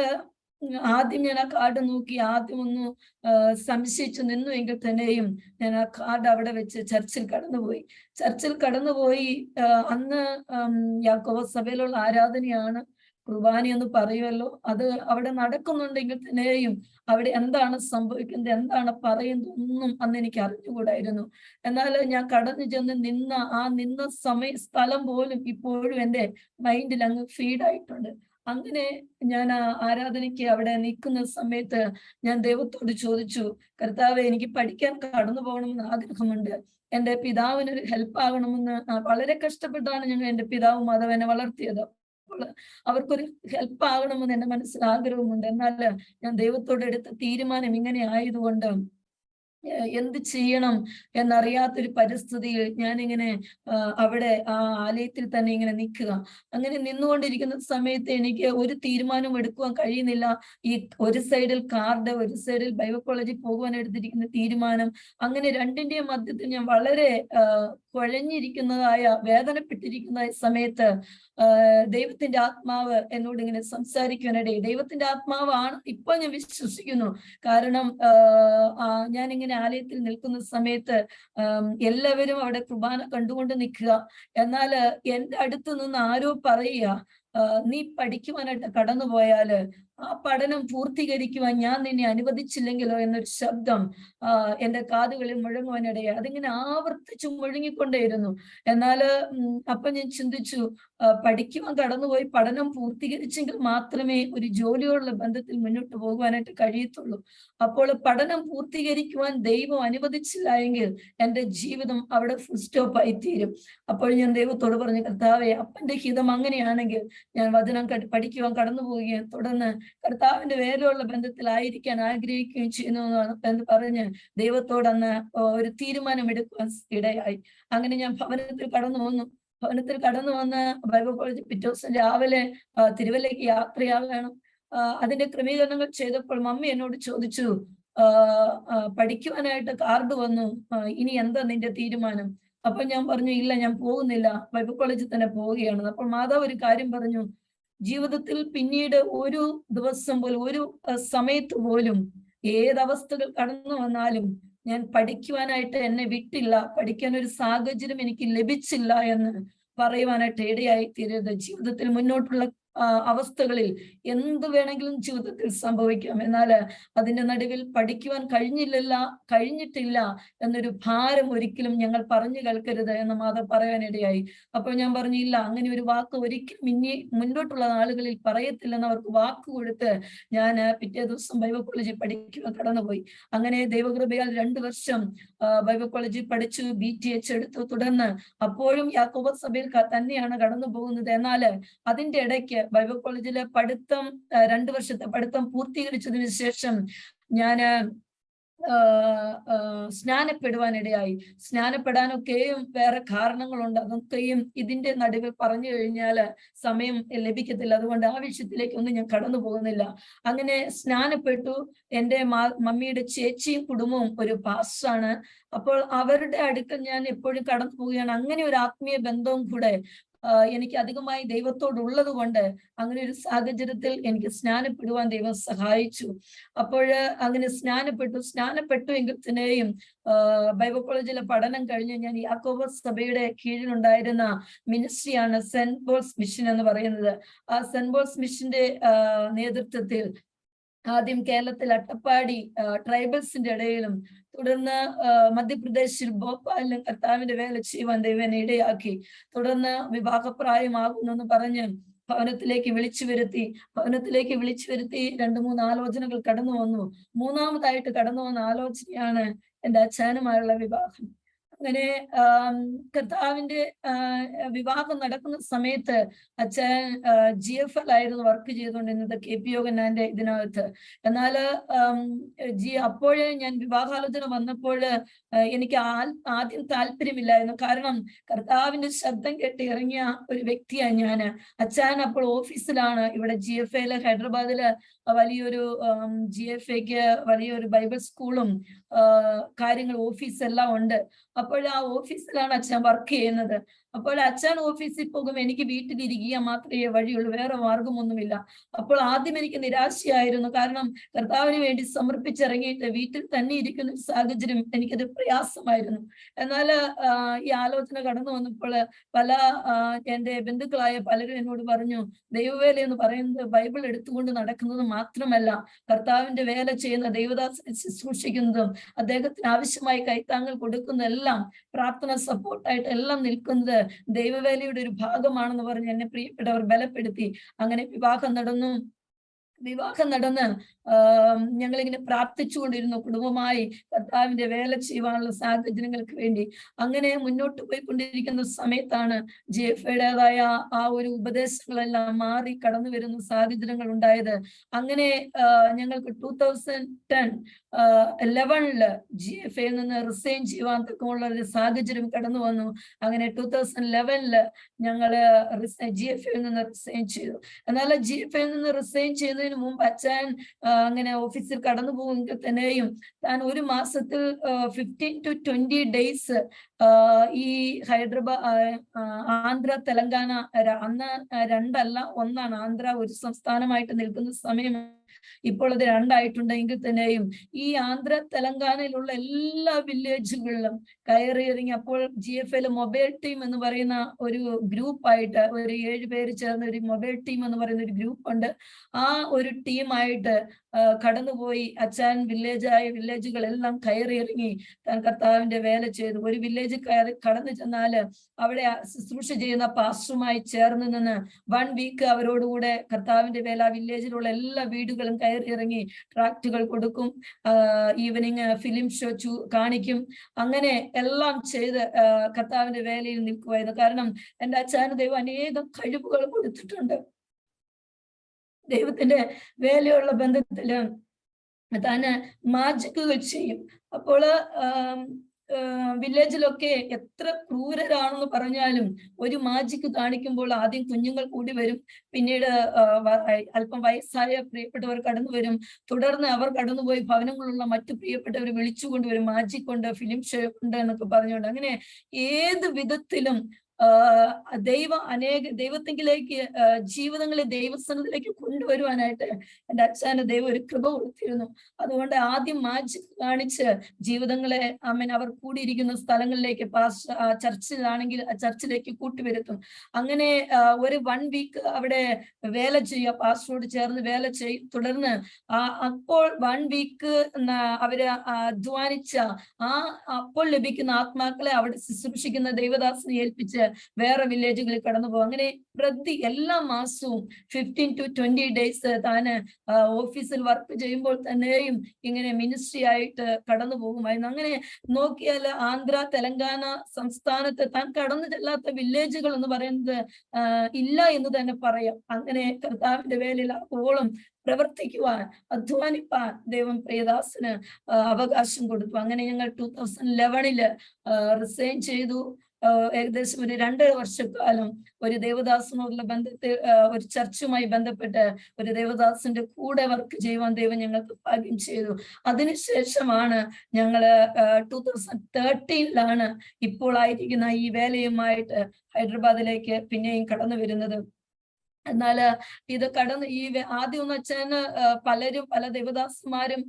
ആദ്യം ഞാൻ ആ കാർഡ് നോക്കി, ആദ്യം ഒന്ന് സംശയിച്ചു നിന്നു എങ്കിൽ തന്നെയും ഞാൻ ആ കാർഡ് അവിടെ വെച്ച് ചർച്ചിൽ കടന്നുപോയി. അന്ന് യാക്കോബ സഭയിലുള്ള ആരാധനയാണ്, കുർബാനയെന്ന് പറയുമല്ലോ. അത് അവിടെ നടക്കുന്നുണ്ടെങ്കിൽ തന്നെയും അവിടെ എന്താണ് സംഭവിക്കുന്നത്, എന്താണ് പറയുന്നത് ഒന്നും അന്ന് എനിക്ക് അറിഞ്ഞുകൂടായിരുന്നു. എന്നാൽ ഞാൻ കടന്നു ചെന്ന് നിന്ന സ്ഥലം പോലും ഇപ്പോഴും എൻ്റെ മൈൻഡിൽ അങ്ങ് ഫീഡായിട്ടുണ്ട്. അങ്ങനെ ഞാൻ ആരാധനയ്ക്ക് അവിടെ നിൽക്കുന്ന സമയത്ത് ഞാൻ ദൈവത്തോട് ചോദിച്ചു, കർത്താവേ, എനിക്ക് പഠിക്കാൻ കടന്നു പോകണമെന്ന് ആഗ്രഹമുണ്ട്. എൻ്റെ പിതാവിനൊരു ഹെൽപ്പ് ആകണമെന്ന്. വളരെ കഷ്ടപ്പെട്ടാണ് ഞങ്ങൾ എൻ്റെ പിതാവ് മാധവനെ വളർത്തിയത്. അപ്പോൾ അവർക്കൊരു ഹെൽപ്പ് ആകണമെന്ന് എൻ്റെ മനസ്സിൽ ആഗ്രഹമുണ്ട്. എന്നാൽ ഞാൻ ദൈവത്തോട് എടുത്ത തീരുമാനം ഇങ്ങനെ ആയതുകൊണ്ട് എന്ത് ചെയ്യണം എന്നറിയാത്തൊരു പരിസ്ഥിതിയിൽ ഞാനിങ്ങനെ അവിടെ ആ ആലയത്തിൽ തന്നെ ഇങ്ങനെ നിൽക്കുക. അങ്ങനെ നിന്നുകൊണ്ടിരിക്കുന്ന സമയത്ത് എനിക്ക് ഒരു തീരുമാനവും എടുക്കുവാൻ കഴിയുന്നില്ല. ഈ ഒരു സൈഡിൽ കാർഡ്, ഒരു സൈഡിൽ ബൈബിൾ കോളേജിൽ പോകുവാൻ എടുത്തിരിക്കുന്ന തീരുമാനം, അങ്ങനെ രണ്ടിന്റെയും മധ്യത്തിൽ ഞാൻ വളരെ കുഴഞ്ഞിരിക്കുന്നതായ, വേദനപ്പെട്ടിരിക്കുന്നതായ സമയത്ത് ദൈവത്തിന്റെ ആത്മാവ് എന്നോട് ഇങ്ങനെ സംസാരിക്കുവാനിടയിൽ. ദൈവത്തിന്റെ ആത്മാവാണ് ഇപ്പൊ ഞാൻ വിശ്വസിക്കുന്നു. കാരണം ഞാനിങ്ങനെ ആലയത്തിൽ നിൽക്കുന്ന സമയത്ത് എല്ലാവരും അവിടെ കുർബാന കണ്ടുകൊണ്ട് നിൽക്കുക. എന്നാൽ എൻ്റെ അടുത്ത് നിന്ന് ആരോ പറയുക, നീ പഠിക്കുവാനായിട്ട് കടന്നുപോയാല് ആ പഠനം പൂർത്തീകരിക്കുവാൻ ഞാൻ നിന്നെ അനുവദിച്ചില്ലെങ്കിലോ എന്നൊരു ശബ്ദം എൻ്റെ കാതുകളിൽ മുഴങ്ങുവാനിടയായി. അതിങ്ങനെ ആവർത്തിച്ചു മുഴങ്ങിക്കൊണ്ടേയിരുന്നു. എന്നാല് അപ്പൊ ഞാൻ ചിന്തിച്ചു, പഠിക്കുവാൻ കടന്നുപോയി പഠനം പൂർത്തീകരിച്ചെങ്കിൽ മാത്രമേ ഒരു ജോലിയോടുള്ള ബന്ധത്തിൽ മുന്നോട്ട് പോകുവാനായിട്ട് കഴിയത്തുള്ളൂ. അപ്പോൾ പഠനം പൂർത്തീകരിക്കുവാൻ ദൈവം അനുവദിച്ചില്ല എങ്കിൽ എൻ്റെ ജീവിതം അവിടെ ഫുൾ സ്റ്റോപ്പ് ആയി തീരും. അപ്പോൾ ഞാൻ ദൈവത്തോട് പറഞ്ഞു, കർത്താവേ, അപ്പന്റെ ഹിതം അങ്ങനെയാണെങ്കിൽ ഞാൻ വചനം പഠിക്കുവാൻ കടന്നു പോവുകയും തുടർന്ന് കർത്താവിന്റെ വേലയുള്ള ബന്ധത്തിലായിരിക്കാൻ ആഗ്രഹിക്കുകയും ചെയ്യുന്നു എന്ന് പറഞ്ഞ് ദൈവത്തോട് അന്ന് ഒരു തീരുമാനം എടുക്കുവാൻ ഇടയായി. അങ്ങനെ ഞാൻ ഭവനത്തിൽ കടന്നു വന്ന് ബൈബിൾ കോളേജ് പിറ്റേ ദിവസം രാവിലെ തിരുവല്ലയ്ക്ക് യാത്രയാകണം. അതിന്റെ ക്രമീകരണങ്ങൾ ചെയ്തപ്പോൾ മമ്മി എന്നോട് ചോദിച്ചു, പഠിക്കുവാനായിട്ട് കാർഡ് വന്നു, ഇനി എന്താ നിന്റെ തീരുമാനം? അപ്പൊ ഞാൻ പറഞ്ഞു, ഇല്ല, ഞാൻ പോകുന്നില്ല, ബൈബിൾ കോളേജിൽ തന്നെ പോവുകയാണ്. അപ്പോൾ മാതാവ് ഒരു കാര്യം പറഞ്ഞു, ജീവിതത്തിൽ പിന്നീട് ഒരു ദിവസം പോലും, ഒരു സമയത്ത് പോലും, ഏതവസ്ഥകൾ കടന്നു വന്നാലും ഞാൻ പഠിക്കുവാനായിട്ട് എന്നെ വിട്ടില്ല, പഠിക്കാൻ ഒരു സാഹചര്യം എനിക്ക് ലഭിച്ചില്ല എന്ന് പറയുവാനായിട്ട് ഇടയായി തീരരുത്. ജീവിതത്തിൽ മുന്നോട്ടുള്ള അവസ്ഥകളിൽ എന്ത് വേണമെങ്കിലും ജീവിതത്തിൽ സംഭവിക്കാം. എന്നാൽ അതിന്റെ നടുവിൽ പഠിക്കുവാൻ കഴിഞ്ഞിട്ടില്ല എന്നൊരു ഭാരം ഒരിക്കലും ഞങ്ങൾ പറഞ്ഞു കേൾക്കരുത് എന്ന് മാതാവ് പറയാനിടയായി. അപ്പോൾ ഞാൻ പറഞ്ഞു, ഇല്ല, അങ്ങനെ ഒരു വാക്ക് ഒരിക്കലും ഇനി മുന്നോട്ടുള്ള നാളുകളിൽ പറയത്തില്ലെന്ന് അവർക്ക് വാക്ക് കൊടുത്ത് ഞാൻ പിറ്റേ ദിവസം ബൈബിൾ കോളേജിൽ പഠിക്കുവാൻ കടന്നുപോയി. അങ്ങനെ ദൈവകൃപയാൽ 2 വർഷം ബൈബിൾ കോളേജിൽ പഠിച്ചു, BTH എടുത്തു. തുടർന്ന് അപ്പോഴും യാക്കോബ സഭയിൽ തന്നെയാണ് കടന്നു പോകുന്നത്. എന്നാൽ അതിന്റെ ഇടയ്ക്ക് ബൈബിൾ കോളേജിലെ പഠിത്തം, 2 വർഷത്തെ പഠിത്തം പൂർത്തീകരിച്ചതിന് ശേഷം ഞാൻ സ്നാനപ്പെടുവാനിടയായി. സ്നാനപ്പെടാനൊക്കെയും വേറെ കാരണങ്ങളുണ്ട്. അതൊക്കെയും ഇതിന്റെ നടുവിൽ പറഞ്ഞു കഴിഞ്ഞാൽ സമയം ലഭിക്കത്തില്ല. അതുകൊണ്ട് ആ വിഷയത്തിലേക്കൊന്നും ഞാൻ കടന്നു പോകുന്നില്ല. അങ്ങനെ സ്നാനപ്പെട്ടു. എൻ്റെ മമ്മിയുടെ ചേച്ചിയും കുടുംബവും ഒരു പാസ്റ്ററാണ്. അപ്പോൾ അവരുടെ അടുക്കൽ ഞാൻ എപ്പോഴും കടന്നു പോവുകയാണ്. അങ്ങനെ ഒരു ആത്മീയ ബന്ധവും കൂടെ എനിക്ക് അധികമായി ദൈവത്തോടുള്ളത് കൊണ്ട് അങ്ങനെ ഒരു സാഹചര്യത്തിൽ എനിക്ക് സ്നാനപ്പെടുവാൻ ദൈവം സഹായിച്ചു. അപ്പോൾ അങ്ങനെ സ്നാനപ്പെട്ടു എങ്കിൽ തന്നെയും ബൈബിൾ കോളേജിലെ പഠനം കഴിഞ്ഞ് ഞാൻ യാക്കോബ സഭയുടെ കീഴിലുണ്ടായിരുന്ന മിനിസ്ട്രിയാണ് സെന്റ് പോൾസ് മിഷൻ എന്ന് പറയുന്നത്. ആ സെന്റ് പോൾസ് മിഷന്റെ നേതൃത്വത്തിൽ ആദ്യം കേരളത്തിൽ അട്ടപ്പാടി ട്രൈബൽസിന്റെ ഇടയിലും തുടർന്ന് മധ്യപ്രദേശിൽ ഭോപ്പാലിലും കർത്താവിന്റെ വേല ചെയ്യുവാൻ ദൈവം ഇടയാക്കി. തുടർന്ന് വിവാഹപ്രായമാകുന്നു എന്ന് പറഞ്ഞ് ഭവനത്തിലേക്ക് വിളിച്ചു വരുത്തി 2-3 ആലോചനകൾ കടന്നു വന്നു. 3ാമതായിട്ട് കടന്നു വന്ന ആലോചനയാണ് എൻ്റെ അച്ഛനുമായുള്ള വിവാഹം. അങ്ങനെ കർത്താവിന്റെ വിവാഹം നടക്കുന്ന സമയത്ത് അച്ഛൻ GFL ആയിരുന്നു വർക്ക് ചെയ്തുകൊണ്ടിരുന്നത്, KP യോഗന്നാന്റെ ഇതിനകത്ത്. എന്നാൽ അപ്പോഴേ ഞാൻ വിവാഹാലോചന വന്നപ്പോൾ എനിക്ക് ആദ്യം താല്പര്യമില്ലായിരുന്നു. കാരണം കർത്താവിന്റെ ശബ്ദം കേട്ട് ഇറങ്ങിയ ഒരു വ്യക്തിയാണ് ഞാൻ. അച്ഛൻ അപ്പോൾ ഓഫീസിലാണ്. ഇവിടെ GFA ഹൈദരാബാദില് വലിയൊരു GFAക്ക് വലിയൊരു ബൈബിൾ സ്കൂളും കാര്യങ്ങൾ ഓഫീസെല്ലാം ഉണ്ട്. അപ്പോൾ ആ ഓഫീസിലാണ് അച്ഛൻ വർക്ക് ചെയ്യുന്നത്. അപ്പോൾ അച്ഛൻ ഓഫീസിൽ പോകും, എനിക്ക് വീട്ടിലിരിക്കുക മാത്രമേ വഴിയുള്ളൂ, വേറെ മാർഗമൊന്നുമില്ല. അപ്പോൾ ആദ്യം എനിക്ക് നിരാശയായിരുന്നു. കാരണം കർത്താവിന് വേണ്ടി സമർപ്പിച്ചിറങ്ങിയിട്ട് വീട്ടിൽ തന്നെ ഇരിക്കുന്ന ഒരു സാഹചര്യം എനിക്കത് പ്രയാസമായിരുന്നു. എന്നാൽ ഈ ആലോചന കടന്നു വന്നപ്പോൾ പല എൻ്റെ ബന്ധുക്കളായ പലരും എന്നോട് പറഞ്ഞു, ദൈവവേല എന്ന് പറയുന്നത് ബൈബിൾ എടുത്തുകൊണ്ട് നടക്കുന്നത് മാത്രമല്ല, കർത്താവിന്റെ വേല ചെയ്യുന്ന ദൈവദാസനെ ശുശ്രൂഷിക്കുന്നതും അദ്ദേഹത്തിന് ആവശ്യമായി കൈത്താങ്ങൾ കൊടുക്കുന്നതെല്ലാം, പ്രാർത്ഥന സപ്പോർട്ടായിട്ട് എല്ലാം നിൽക്കുന്നത് ദൈവവേലയുടെ ഒരു ഭാഗമാണെന്ന് പറഞ്ഞ് എന്നെ പ്രിയപ്പെട്ടവർ ബലപ്പെടുത്തി. അങ്ങനെ വിവാഹം നടന്നു. വിവാഹം നടന്ന് ഞങ്ങളിങ്ങനെ പ്രാർത്ഥിച്ചുകൊണ്ടിരുന്നു കുടുംബമായി കർത്താവിന്റെ വേല ചെയ്യുവാനുള്ള സാഹചര്യങ്ങൾക്ക് വേണ്ടി. അങ്ങനെ മുന്നോട്ട് പോയിക്കൊണ്ടിരിക്കുന്ന സമയത്താണ് GFIയുടേതായ ആ ഒരു ഉപദേശങ്ങളെല്ലാം മാറി കടന്നു വരുന്ന സാഹചര്യങ്ങൾ ഉണ്ടായത്. അങ്ങനെ ഞങ്ങൾക്ക് 2011 GFIയിൽ നിന്ന് റിസൈൻ ചെയ്യുവാൻ തക്കമുള്ള ഒരു സാഹചര്യം കടന്നു വന്നു. അങ്ങനെ 2011 ഞങ്ങള് GFIയിൽ നിന്ന് റിസൈൻ ചെയ്തു. എന്നാൽ GFIയിൽ നിന്ന് റിസൈൻ ചെയ്യുന്നതിന് മുമ്പ് അച്ഛൻ അങ്ങനെ ഓഫീസിൽ കടന്നു പോകുമെങ്കിൽ തന്നെയും താൻ ഒരു മാസത്തിൽ 15 to 20 days ഈ ഹൈദരാബാദ്, ആന്ധ്ര, തെലങ്കാന, അന്ന് രണ്ടല്ല ഒന്നാണ്. ആന്ധ്ര ഒരു സംസ്ഥാനമായിട്ട് നിൽക്കുന്ന സമയം ഇപ്പോൾ അത് രണ്ടായിട്ടുണ്ടെങ്കിൽ തന്നെയും ഈ ആന്ധ്ര തെലങ്കാനയിലുള്ള എല്ലാ വില്ലേജുകളിലും കയറി ഇറങ്ങി. അപ്പോൾ GFIയിലെ മൊബൈൽ ടീം എന്ന് പറയുന്ന ഒരു ഗ്രൂപ്പായിട്ട് ഒരു 7 പേര് ചേർന്ന ഒരു മൊബൈൽ ടീം എന്ന് പറയുന്ന ഒരു ഗ്രൂപ്പ് ഉണ്ട്. ആ ഒരു ടീമായിട്ട് കടന്നുപോയി അച്ഛൻ വില്ലേജുകളെല്ലാം കയറി ഇറങ്ങി താൻ കർത്താവിന്റെ വേല ചെയ്തു. ഒരു വില്ലേജ് കടന്നു ചെന്നാല് അവിടെ ശുശ്രൂഷ ചെയ്യുന്ന പാസ്റ്ററുമായി ചേർന്ന് നിന്ന് 1 week അവരോടുകൂടെ കർത്താവിന്റെ വേല വില്ലേജിലുള്ള എല്ലാ വീടുകളും കയറി ഇറങ്ങി ട്രാക്റ്റുകൾ കൊടുക്കും, ഈവനിങ് ഫിലിം ഷോ കാണിക്കും. അങ്ങനെ എല്ലാം ചെയ്ത് കർത്താവിന്റെ വേലയിൽ നിൽക്കുമായിരുന്നു. കാരണം എൻ്റെ അച്ഛന് ദൈവം അനേകം കഴിവുകൾ കൊടുത്തിട്ടുണ്ട്. ദൈവത്തിന്റെ വേലയുള്ള ബന്ധത്തില് താന് മാജിക്കുകൾ ചെയ്യും. അപ്പോൾ വില്ലേജിലൊക്കെ എത്ര ക്രൂരരാണെന്ന് പറഞ്ഞാലും ഒരു മാജിക്ക് കാണിക്കുമ്പോൾ ആദ്യം കുഞ്ഞുങ്ങൾ കൂടി വരും, പിന്നീട് അല്പം വയസ്സായ പ്രിയപ്പെട്ടവർ കടന്നു വരും, തുടർന്ന് അവർ കടന്നുപോയി ഭവനങ്ങളുള്ള മറ്റു പ്രിയപ്പെട്ടവർ വിളിച്ചുകൊണ്ടുവരും മാജിക് കൊണ്ട്, ഫിലിം ഷോ ഉണ്ട് എന്നൊക്കെ പറഞ്ഞുകൊണ്ട്. അങ്ങനെ ഏത് വിധത്തിലും ദൈവത്തിലേക്ക് ജീവിതങ്ങളെ ദൈവസ്ഥാനത്തിലേക്ക് കൊണ്ടുവരുവാനായിട്ട് എൻ്റെ അച്ഛന് ദൈവം ഒരു കൃപ കൊടുത്തിരുന്നു. അതുകൊണ്ട് ആദ്യം മാജിക് കാണിച്ച് ജീവിതങ്ങളെ അവർ കൂടിയിരിക്കുന്ന സ്ഥലങ്ങളിലേക്ക് ചർച്ചിലാണെങ്കിൽ ചർച്ചിലേക്ക് കൂട്ടിവരുത്തും. അങ്ങനെ ഒരു 1 week അവിടെ വേല ചെയ്യുക, പാസ്റ്ററോട് ചേർന്ന് വേല ചെയ്യും. തുടർന്ന് അപ്പോൾ 1 week അവര് അധ്വാനിച്ച അപ്പോൾ ലഭിക്കുന്ന ആത്മാക്കളെ അവിടെ ശുശ്രൂഷിക്കുന്ന ദൈവദാസനെ ഏൽപ്പിച്ച് വേറെ വില്ലേജുകളിൽ കടന്നു പോകും. അങ്ങനെ എല്ലാ മാസവും 15 to 20 days താന് ഓഫീസിൽ വർക്ക് ചെയ്യുമ്പോൾ തന്നെയും ഇങ്ങനെ മിനിസ്ട്രി ആയിട്ട് കടന്നു പോകുമായിരുന്നു. അങ്ങനെ നോക്കിയാൽ ആന്ധ്ര, തെലങ്കാന സംസ്ഥാനത്ത് താൻ കടന്നു ചെല്ലാത്ത വില്ലേജുകൾ എന്ന് പറയുന്നത് ഇല്ല എന്ന് തന്നെ പറയാം. അങ്ങനെ കർത്താവിന്റെ വേലയിൽ ഓളം പ്രവർത്തിക്കുവാൻ, അധ്വാനിപ്പാൻ ദൈവം പ്രിയദാസന് അവകാശം കൊടുത്തു. അങ്ങനെ ഞങ്ങൾ 2011 റിസൈൻ ചെയ്തു. ഏകദേശം ഒരു 2 വർഷക്കാലം ഒരു ദേവദാസനോടുള്ള ബന്ധത്തിൽ ഒരു ചർച്ചുമായി ബന്ധപ്പെട്ട് ഒരു ദേവദാസന്റെ കൂടെ വർക്ക് ചെയ്യുവാൻ ദൈവം ഞങ്ങൾക്ക് ഭാഗ്യം ചെയ്തു. അതിനുശേഷമാണ് ഞങ്ങള് 2013 ഇപ്പോൾ ആയിരിക്കുന്ന ഈ വേലയുമായിട്ട് ഹൈദരാബാദിലേക്ക് പിന്നെയും കടന്നു വരുന്നത്. എന്നാൽ ഇത് ഈ ആദ്യം അച്ഛന് പല ദേവദാസന്മാരും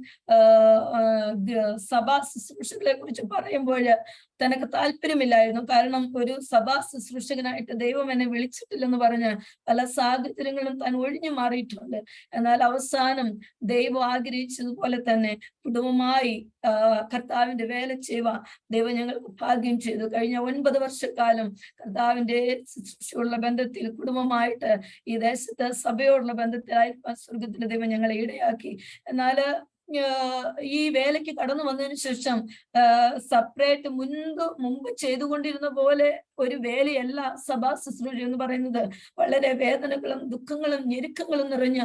സഭാ ശുശ്രൂഷകളെ കുറിച്ച് പറയുമ്പോൾ തനക്ക് താല്പര്യമില്ലായിരുന്നു. കാരണം ഒരു സഭാ ശുശ്രൂഷകനായിട്ട് ദൈവം എന്നെ വിളിച്ചിട്ടില്ലെന്ന് പറഞ്ഞ് പല സാഹചര്യങ്ങളും താൻ ഒഴിഞ്ഞു മാറിയിട്ടുണ്ട്. എന്നാൽ അവസാനം ദൈവം ആഗ്രഹിച്ചതുപോലെ തന്നെ കുടുംബമായി കർത്താവിന്റെ വേല ചെയ്യുവാൻ ദൈവം ഞങ്ങൾക്ക് ഭാഗ്യം ചെയ്തു. കഴിഞ്ഞ 9 വർഷക്കാലം കർത്താവിന്റെ ശുശ്രൂഷയുള്ള ബന്ധത്തിൽ കുടുംബമായിട്ട് ഈ ദേശത്ത് സഭയോടുള്ള ബന്ധത്തിലായിരിക്കാൻ സ്വർഗത്തിന്റെ ദൈവം ഞങ്ങളെ ഇടയാക്കി. എന്നാൽ ഈ വേലയ്ക്ക് കടന്നു വന്നതിന് ശേഷം സെപ്പറേറ്റ് മുമ്പ് ചെയ്തുകൊണ്ടിരുന്ന പോലെ ഒരു വേലയല്ല സഭാ ശുശ്രൂഷ എന്ന് പറയുന്നത്. വളരെ വേദനകളും ദുഃഖങ്ങളും ഞെരുക്കങ്ങളും നിറഞ്ഞ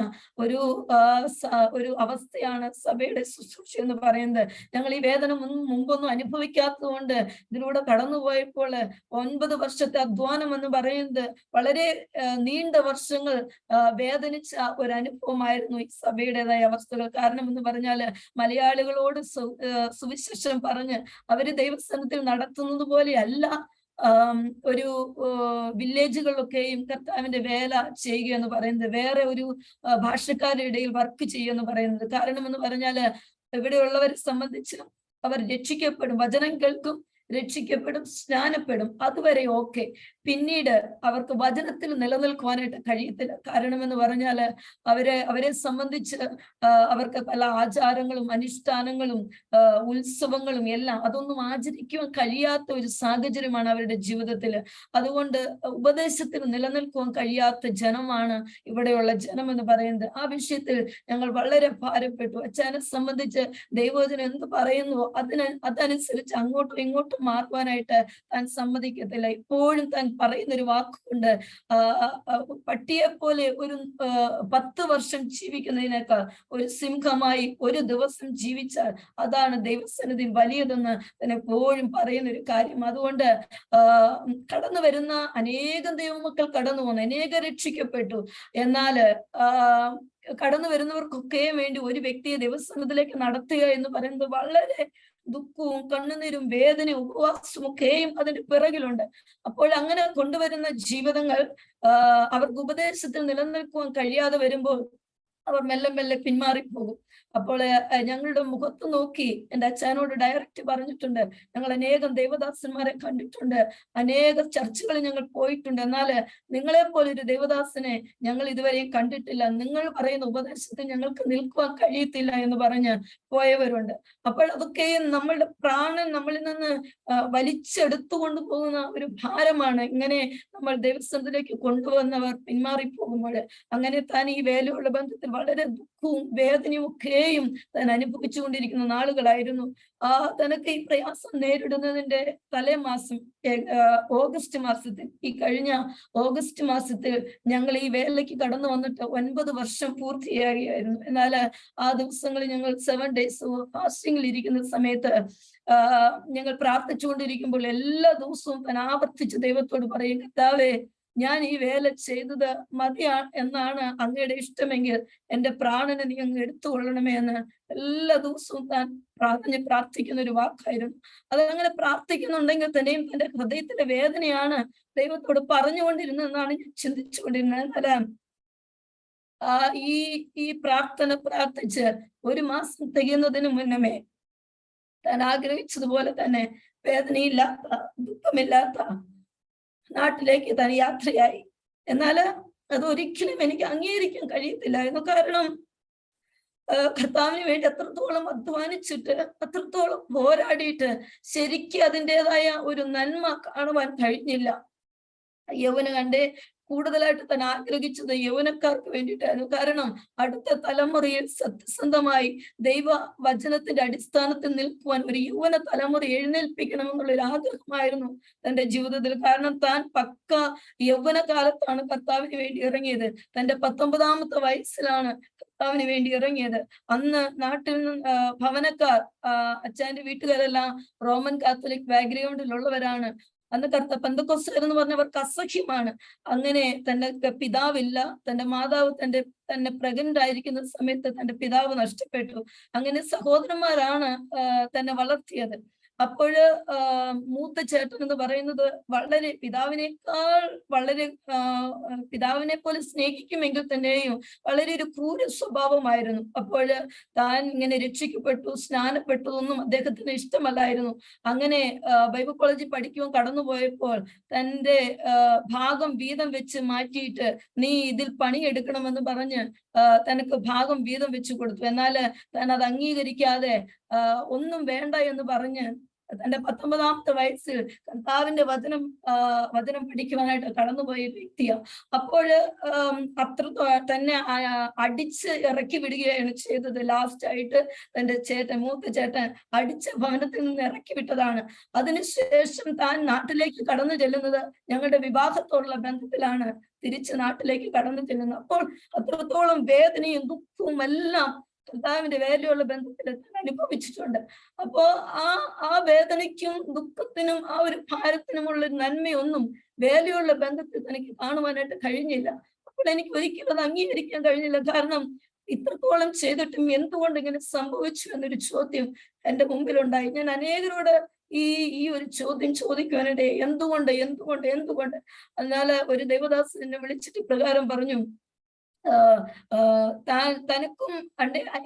ഒരു അവസ്ഥയാണ് സഭയുടെ ശുശ്രൂഷ എന്ന് പറയുന്നത്. ഞങ്ങൾ ഈ വേദന മുമ്പൊന്നും അനുഭവിക്കാത്തത് കൊണ്ട് ഇതിലൂടെ കടന്നുപോയപ്പോൾ 9 വർഷത്തെ അധ്വാനം എന്ന് പറയുന്നത് വളരെ നീണ്ട വർഷങ്ങൾ വേദനിച്ച ഒരു അനുഭവമായിരുന്നു ഈ സഭയുടേതായ അവസ്ഥകൾ. കാരണം എന്ന് പറഞ്ഞാൽ മലയാളികളോട് സുവിശേഷം പറഞ്ഞ് അവര് ദൈവസ്ഥാനത്തിൽ നടത്തുന്നത് പോലെയല്ല ഒരു വില്ലേജുകളിലൊക്കെയും കർത്താവിന്റെ വേല ചെയ്യുക എന്ന് പറയുന്നത്, വേറെ ഒരു ഭാഷക്കാരുടെ ഇടയിൽ വർക്ക് ചെയ്യുക എന്ന് പറയുന്നത്. കാരണം എന്ന് പറഞ്ഞാല് ഇവിടെയുള്ളവരെ സംബന്ധിച്ച് അവർ രക്ഷിക്കപ്പെടും, വചനം കേൾക്കും, രക്ഷിക്കപ്പെടും, സ്നാനപ്പെടും. അതുവരെ ഓക്കെ. പിന്നീട് അവർക്ക് വചനത്തിൽ നിലനിൽക്കുവാനായിട്ട് കഴിയത്തില്ല. കാരണം എന്ന് പറഞ്ഞാല് അവരെ സംബന്ധിച്ച് അവർക്ക് പല ആചാരങ്ങളും അനുഷ്ഠാനങ്ങളും ഉത്സവങ്ങളും എല്ലാം അതൊന്നും ആചരിക്കുവാൻ കഴിയാത്ത ഒരു സാഹചര്യമാണ് അവരുടെ ജീവിതത്തിൽ. അതുകൊണ്ട് ഉപദേശത്തിൽ നിലനിൽക്കുവാൻ കഴിയാത്ത ജനമാണ് ഇവിടെയുള്ള ജനം എന്ന് പറയുന്നത്. ആ വിഷയത്തിൽ ഞങ്ങൾ വളരെ ഭാരപ്പെട്ടു. അച്ഛനെ സംബന്ധിച്ച് ദൈവവചനം എന്ത് പറയുന്നുവോ അതനുസരിച്ച് അങ്ങോട്ടും ഇങ്ങോട്ടും മാറുവാനായിട്ട് താൻ സമ്മതിക്കത്തില്ല. ഇപ്പോഴും താൻ പറയുന്നൊരു വാക്കുകൊണ്ട്, പട്ടിയെ പോലെ ഒരു 10 വർഷം ജീവിക്കുന്നതിനേക്കാൾ ഒരു സിംഹമായി ഒരു ദിവസം ജീവിച്ചാൽ അതാണ് ദൈവസന്നിധിയിൽ വലിയതെന്ന് തന്നെ എപ്പോഴും പറയുന്ന ഒരു കാര്യം. അതുകൊണ്ട് കടന്നു വരുന്ന അനേകം ദൈവമക്കൾ കടന്നു വന്നു, അനേകം രക്ഷിക്കപ്പെട്ടു. എന്നാല് കടന്നു വരുന്നവർക്കൊക്കെ വേണ്ടി ഒരു വ്യക്തിയെ ദൈവസന്നിധിയിലേക്ക് നടത്തുക എന്ന് പറയുന്നത് വളരെ ദുഃഖവും കണ്ണുനീരും വേദനയും ഉപവാസവും ഒക്കെയും അതിന്റെ പിറകിലുണ്ട്. അപ്പോൾ അങ്ങനെ കൊണ്ടുവരുന്ന ജീവിതങ്ങൾ അവർക്ക് ഉപദേശത്തിൽ നിലനിൽക്കുവാൻ കഴിയാതെ വരുമ്പോൾ അവർ മെല്ലെ മെല്ലെ പിന്മാറിപ്പോകും. അപ്പോൾ ഞങ്ങളുടെ മുഖത്ത് നോക്കി എൻ്റെ അച്ഛനോട് ഡയറക്റ്റ് പറഞ്ഞിട്ടുണ്ട്, ഞങ്ങൾ അനേകം ദേവദാസന്മാരെ കണ്ടിട്ടുണ്ട്, അനേക ചർച്ചകളിൽ ഞങ്ങൾ പോയിട്ടുണ്ട്, എന്നാൽ നിങ്ങളെ പോലെ ഒരു ദേവദാസനെ ഞങ്ങൾ ഇതുവരെയും കണ്ടിട്ടില്ല, നിങ്ങൾ പറയുന്ന ഉപദേശത്തിൽ ഞങ്ങൾക്ക് നിൽക്കുവാൻ കഴിയത്തില്ല എന്ന് പറഞ്ഞ് പോയവരുണ്ട്. അപ്പോൾ അതൊക്കെയും നമ്മളുടെ പ്രാണൻ നമ്മളിൽ നിന്ന് വലിച്ചെടുത്തു കൊണ്ടുപോകുന്ന ഒരു ഭാരമാണ്. ഇങ്ങനെ നമ്മൾ ദൈവസ്ഥലത്തിലേക്ക് കൊണ്ടുവന്നവർ പിന്മാറിപ്പോകുമ്പോൾ അങ്ങനെ താൻ ഈ വേലയുള്ള ബന്ധത്തിൽ വളരെ ദുഃഖവും വേദനയും ഒക്കെയും താൻ അനുഭവിച്ചുകൊണ്ടിരിക്കുന്ന നാളുകളായിരുന്നു. തനക്ക് ഈ പ്രയാസം നേരിടുന്നതിന്റെ തലേമാസം ഓഗസ്റ്റ് മാസത്തിൽ, ഈ കഴിഞ്ഞ ഓഗസ്റ്റ് മാസത്തിൽ ഞങ്ങൾ ഈ വേലയ്ക്ക് കടന്നു വന്നിട്ട് 9 വർഷം പൂർത്തിയാകുകയായിരുന്നു. എന്നാൽ ആ ദിവസങ്ങളിൽ ഞങ്ങൾ 7 days ഫാസ്റ്റിംഗിൽ ഇരിക്കുന്ന സമയത്ത് ഞങ്ങൾ പ്രാർത്ഥിച്ചുകൊണ്ടിരിക്കുമ്പോൾ എല്ലാ ദിവസവും താൻ ആവർത്തിച്ച് ദൈവത്തോട് പറയും, കർത്താവേ, ഞാൻ ഈ വേല ചെയ്തത് മതിയാ എന്നാണ് അങ്ങയുടെ ഇഷ്ടമെങ്കിൽ എൻ്റെ പ്രാണനെ നീ അങ്ങ് എടുത്തുകൊള്ളണമേ എന്ന് എല്ലാ ദിവസവും താൻ പ്രാർത്ഥിക്കുന്ന ഒരു വാക്കായിരുന്നു. അതങ്ങനെ പ്രാർത്ഥിക്കുന്നുണ്ടെങ്കിൽ തന്നെയും തന്റെ ഹൃദയത്തിന്റെ വേദനയാണ് ദൈവത്തോട് പറഞ്ഞുകൊണ്ടിരുന്നതെന്നാണ് ഞാൻ ചിന്തിച്ചുകൊണ്ടിരുന്നത്. എന്നാൽ ഈ പ്രാർത്ഥന പ്രാർത്ഥിച്ച് 1 മാസം തികയുന്നതിന് മുന്നമേ താൻ ആഗ്രഹിച്ചതുപോലെ തന്നെ വേദനയില്ലാത്ത ദുഃഖമില്ലാത്ത നാട്ടിലേക്ക് താൻ യാത്രയായി. എന്നാൽ അതൊരിക്കലും എനിക്ക് അംഗീകരിക്കാൻ കഴിയത്തില്ലായിരുന്നു. കാരണം കർത്താവിന് വേണ്ടി അത്രത്തോളം അധ്വാനിച്ചിട്ട് അത്രത്തോളം പോരാടിയിട്ട് ശരിക്കും അതിൻ്റെതായ ഒരു നന്മ കാണുവാൻ കഴിഞ്ഞില്ല. യൗവന കണ്ടേ കൂടുതലായിട്ട് താൻ ആഗ്രഹിച്ചത് യൗവനക്കാർക്ക് വേണ്ടിയിട്ടായിരുന്നു. കാരണം അടുത്ത തലമുറയിൽ സത്യസന്ധമായി ദൈവ വചനത്തിന്റെ അടിസ്ഥാനത്തിൽ നിൽക്കുവാൻ ഒരു യൗവന തലമുറ എഴുന്നേൽപ്പിക്കണമെന്നുള്ളൊരു ആഗ്രഹമായിരുന്നു തന്റെ ജീവിതത്തിൽ. കാരണം താൻ പക്ക യൗവന കാലത്താണ് കർത്താവിന് വേണ്ടി ഇറങ്ങിയത്. തന്റെ 19ാമത്തെ വയസ്സിലാണ് കർത്താവിന് വേണ്ടി ഇറങ്ങിയത്. അന്ന് നാട്ടിൽ നിന്ന് ഭവനക്കാർ, അച്ഛൻ്റെ വീട്ടുകാരെല്ലാം റോമൻ കാത്തലിക് ബാക്ക്ഗ്രൗണ്ടിലുള്ളവരാണ്. അന്ന് പെന്തക്കോസ്തുകാരെന്ന് പറഞ്ഞവർക്ക് അസഹ്യമാണ്. അങ്ങനെ തന്റെ പിതാവില്ല, തന്റെ മാതാവ് തന്നെ പ്രഗ്നന്റ് ആയിരിക്കുന്ന സമയത്ത് തന്റെ പിതാവ് നഷ്ടപ്പെട്ടു. അങ്ങനെ സഹോദരന്മാരാണ് തന്നെ വളർത്തിയത്. അപ്പോൾ മൂത്ത ചേട്ടൻ എന്ന് പറയുന്നത് വളരെ പിതാവിനെ പോലെ സ്നേഹിക്കുമെങ്കിൽ തന്നെയും വളരെ ഒരു ക്രൂര സ്വഭാവമായിരുന്നു. അപ്പോൾ താൻ ഇങ്ങനെ രക്ഷിക്കപ്പെട്ടു, സ്നാനപ്പെട്ടതൊന്നും അദ്ദേഹത്തിന് ഇഷ്ടമല്ലായിരുന്നു. അങ്ങനെ ബൈബിൾ കോളേജിൽ പഠിക്കുവാൻ കടന്നുപോയപ്പോൾ തന്റെ ഭാഗം വീതം വെച്ച് മാറ്റിയിട്ട് നീ ഇതിൽ പണിയെടുക്കണമെന്ന് പറഞ്ഞ് തനക്ക് ഭാഗം വീതം വെച്ച് കൊടുത്തു. എന്നാൽ താൻ അത് അംഗീകരിക്കാതെ ഒന്നും വേണ്ട എന്ന് പറഞ്ഞ് തന്റെ 19ാമത്തെ വയസ്സിൽ കർത്താവിന്റെ വചനം പഠിക്കുവാനായിട്ട് കടന്നുപോയ വ്യക്തിയാണ്. അപ്പോൾ തന്നെ അടിച്ച് ഇറക്കി വിടുകയാണ് ചെയ്തത്. ലാസ്റ്റ് ആയിട്ട് തന്റെ മൂത്ത ചേട്ടൻ അടിച്ച ഭവനത്തിൽ നിന്ന് ഇറക്കി വിട്ടതാണ്. അതിനുശേഷം താൻ നാട്ടിലേക്ക് കടന്നു ചെല്ലുന്നത് ഞങ്ങളുടെ വിവാഹത്തോടുള്ള ബന്ധത്തിലാണ് തിരിച്ച് നാട്ടിലേക്ക് കടന്നു ചെല്ലുന്നത്. അപ്പോൾ അത്രത്തോളം വേദനയും ദുഃഖവും എല്ലാം കർത്താവിന്റെ വേലയുള്ള ബന്ധത്തിൽ അനുഭവിച്ചിട്ടുണ്ട്. അപ്പോ ആ വേദനയ്ക്കും ദുഃഖത്തിനും ആ ഒരു ഭാരത്തിനുമുള്ള നന്മയൊന്നും വേലയുള്ള ബന്ധത്തിൽ തനിക്ക് കാണുവാനായിട്ട് കഴിഞ്ഞില്ല. അപ്പോൾ എനിക്ക് ഒരിക്കലും അത് അംഗീകരിക്കാൻ കഴിഞ്ഞില്ല. കാരണം ഇത്രത്തോളം ചെയ്തിട്ടും എന്തുകൊണ്ട് ഇങ്ങനെ സംഭവിച്ചു എന്നൊരു ചോദ്യം എന്റെ മുമ്പിലുണ്ടായി. ഞാൻ അനേകരോട് ഈ ഒരു ചോദ്യം ചോദിക്കുവാനിടെ എന്തുകൊണ്ട്. എന്നാൽ ഒരു ദൈവദാസൻ എന്നെ വിളിച്ചിട്ട് പ്രകാരം പറഞ്ഞു, തനക്കും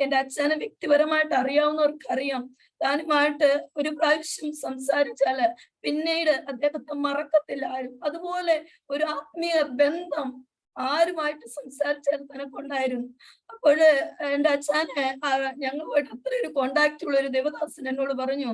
എന്റെ അച്ഛനെ വ്യക്തിപരമായിട്ട് അറിയാവുന്നവർക്ക് അറിയാം. താനുമായിട്ട് ഒരു പ്രാവശ്യം സംസാരിച്ചാല് പിന്നീട് അദ്ദേഹത്തെ മറക്കത്തില്ല ആരും. അതുപോലെ ഒരു ആത്മീയ ബന്ധം ആരുമായിട്ട് സംസാരിച്ചാൽ തനക്കുണ്ടായിരുന്നു. അപ്പോഴ് എന്റെ അച്ഛനെ ഞങ്ങളുമായിട്ട് അത്ര ഒരു കോണ്ടാക്ട് ഉള്ള ഒരു ദേവദാസൻ എന്നോട് പറഞ്ഞു,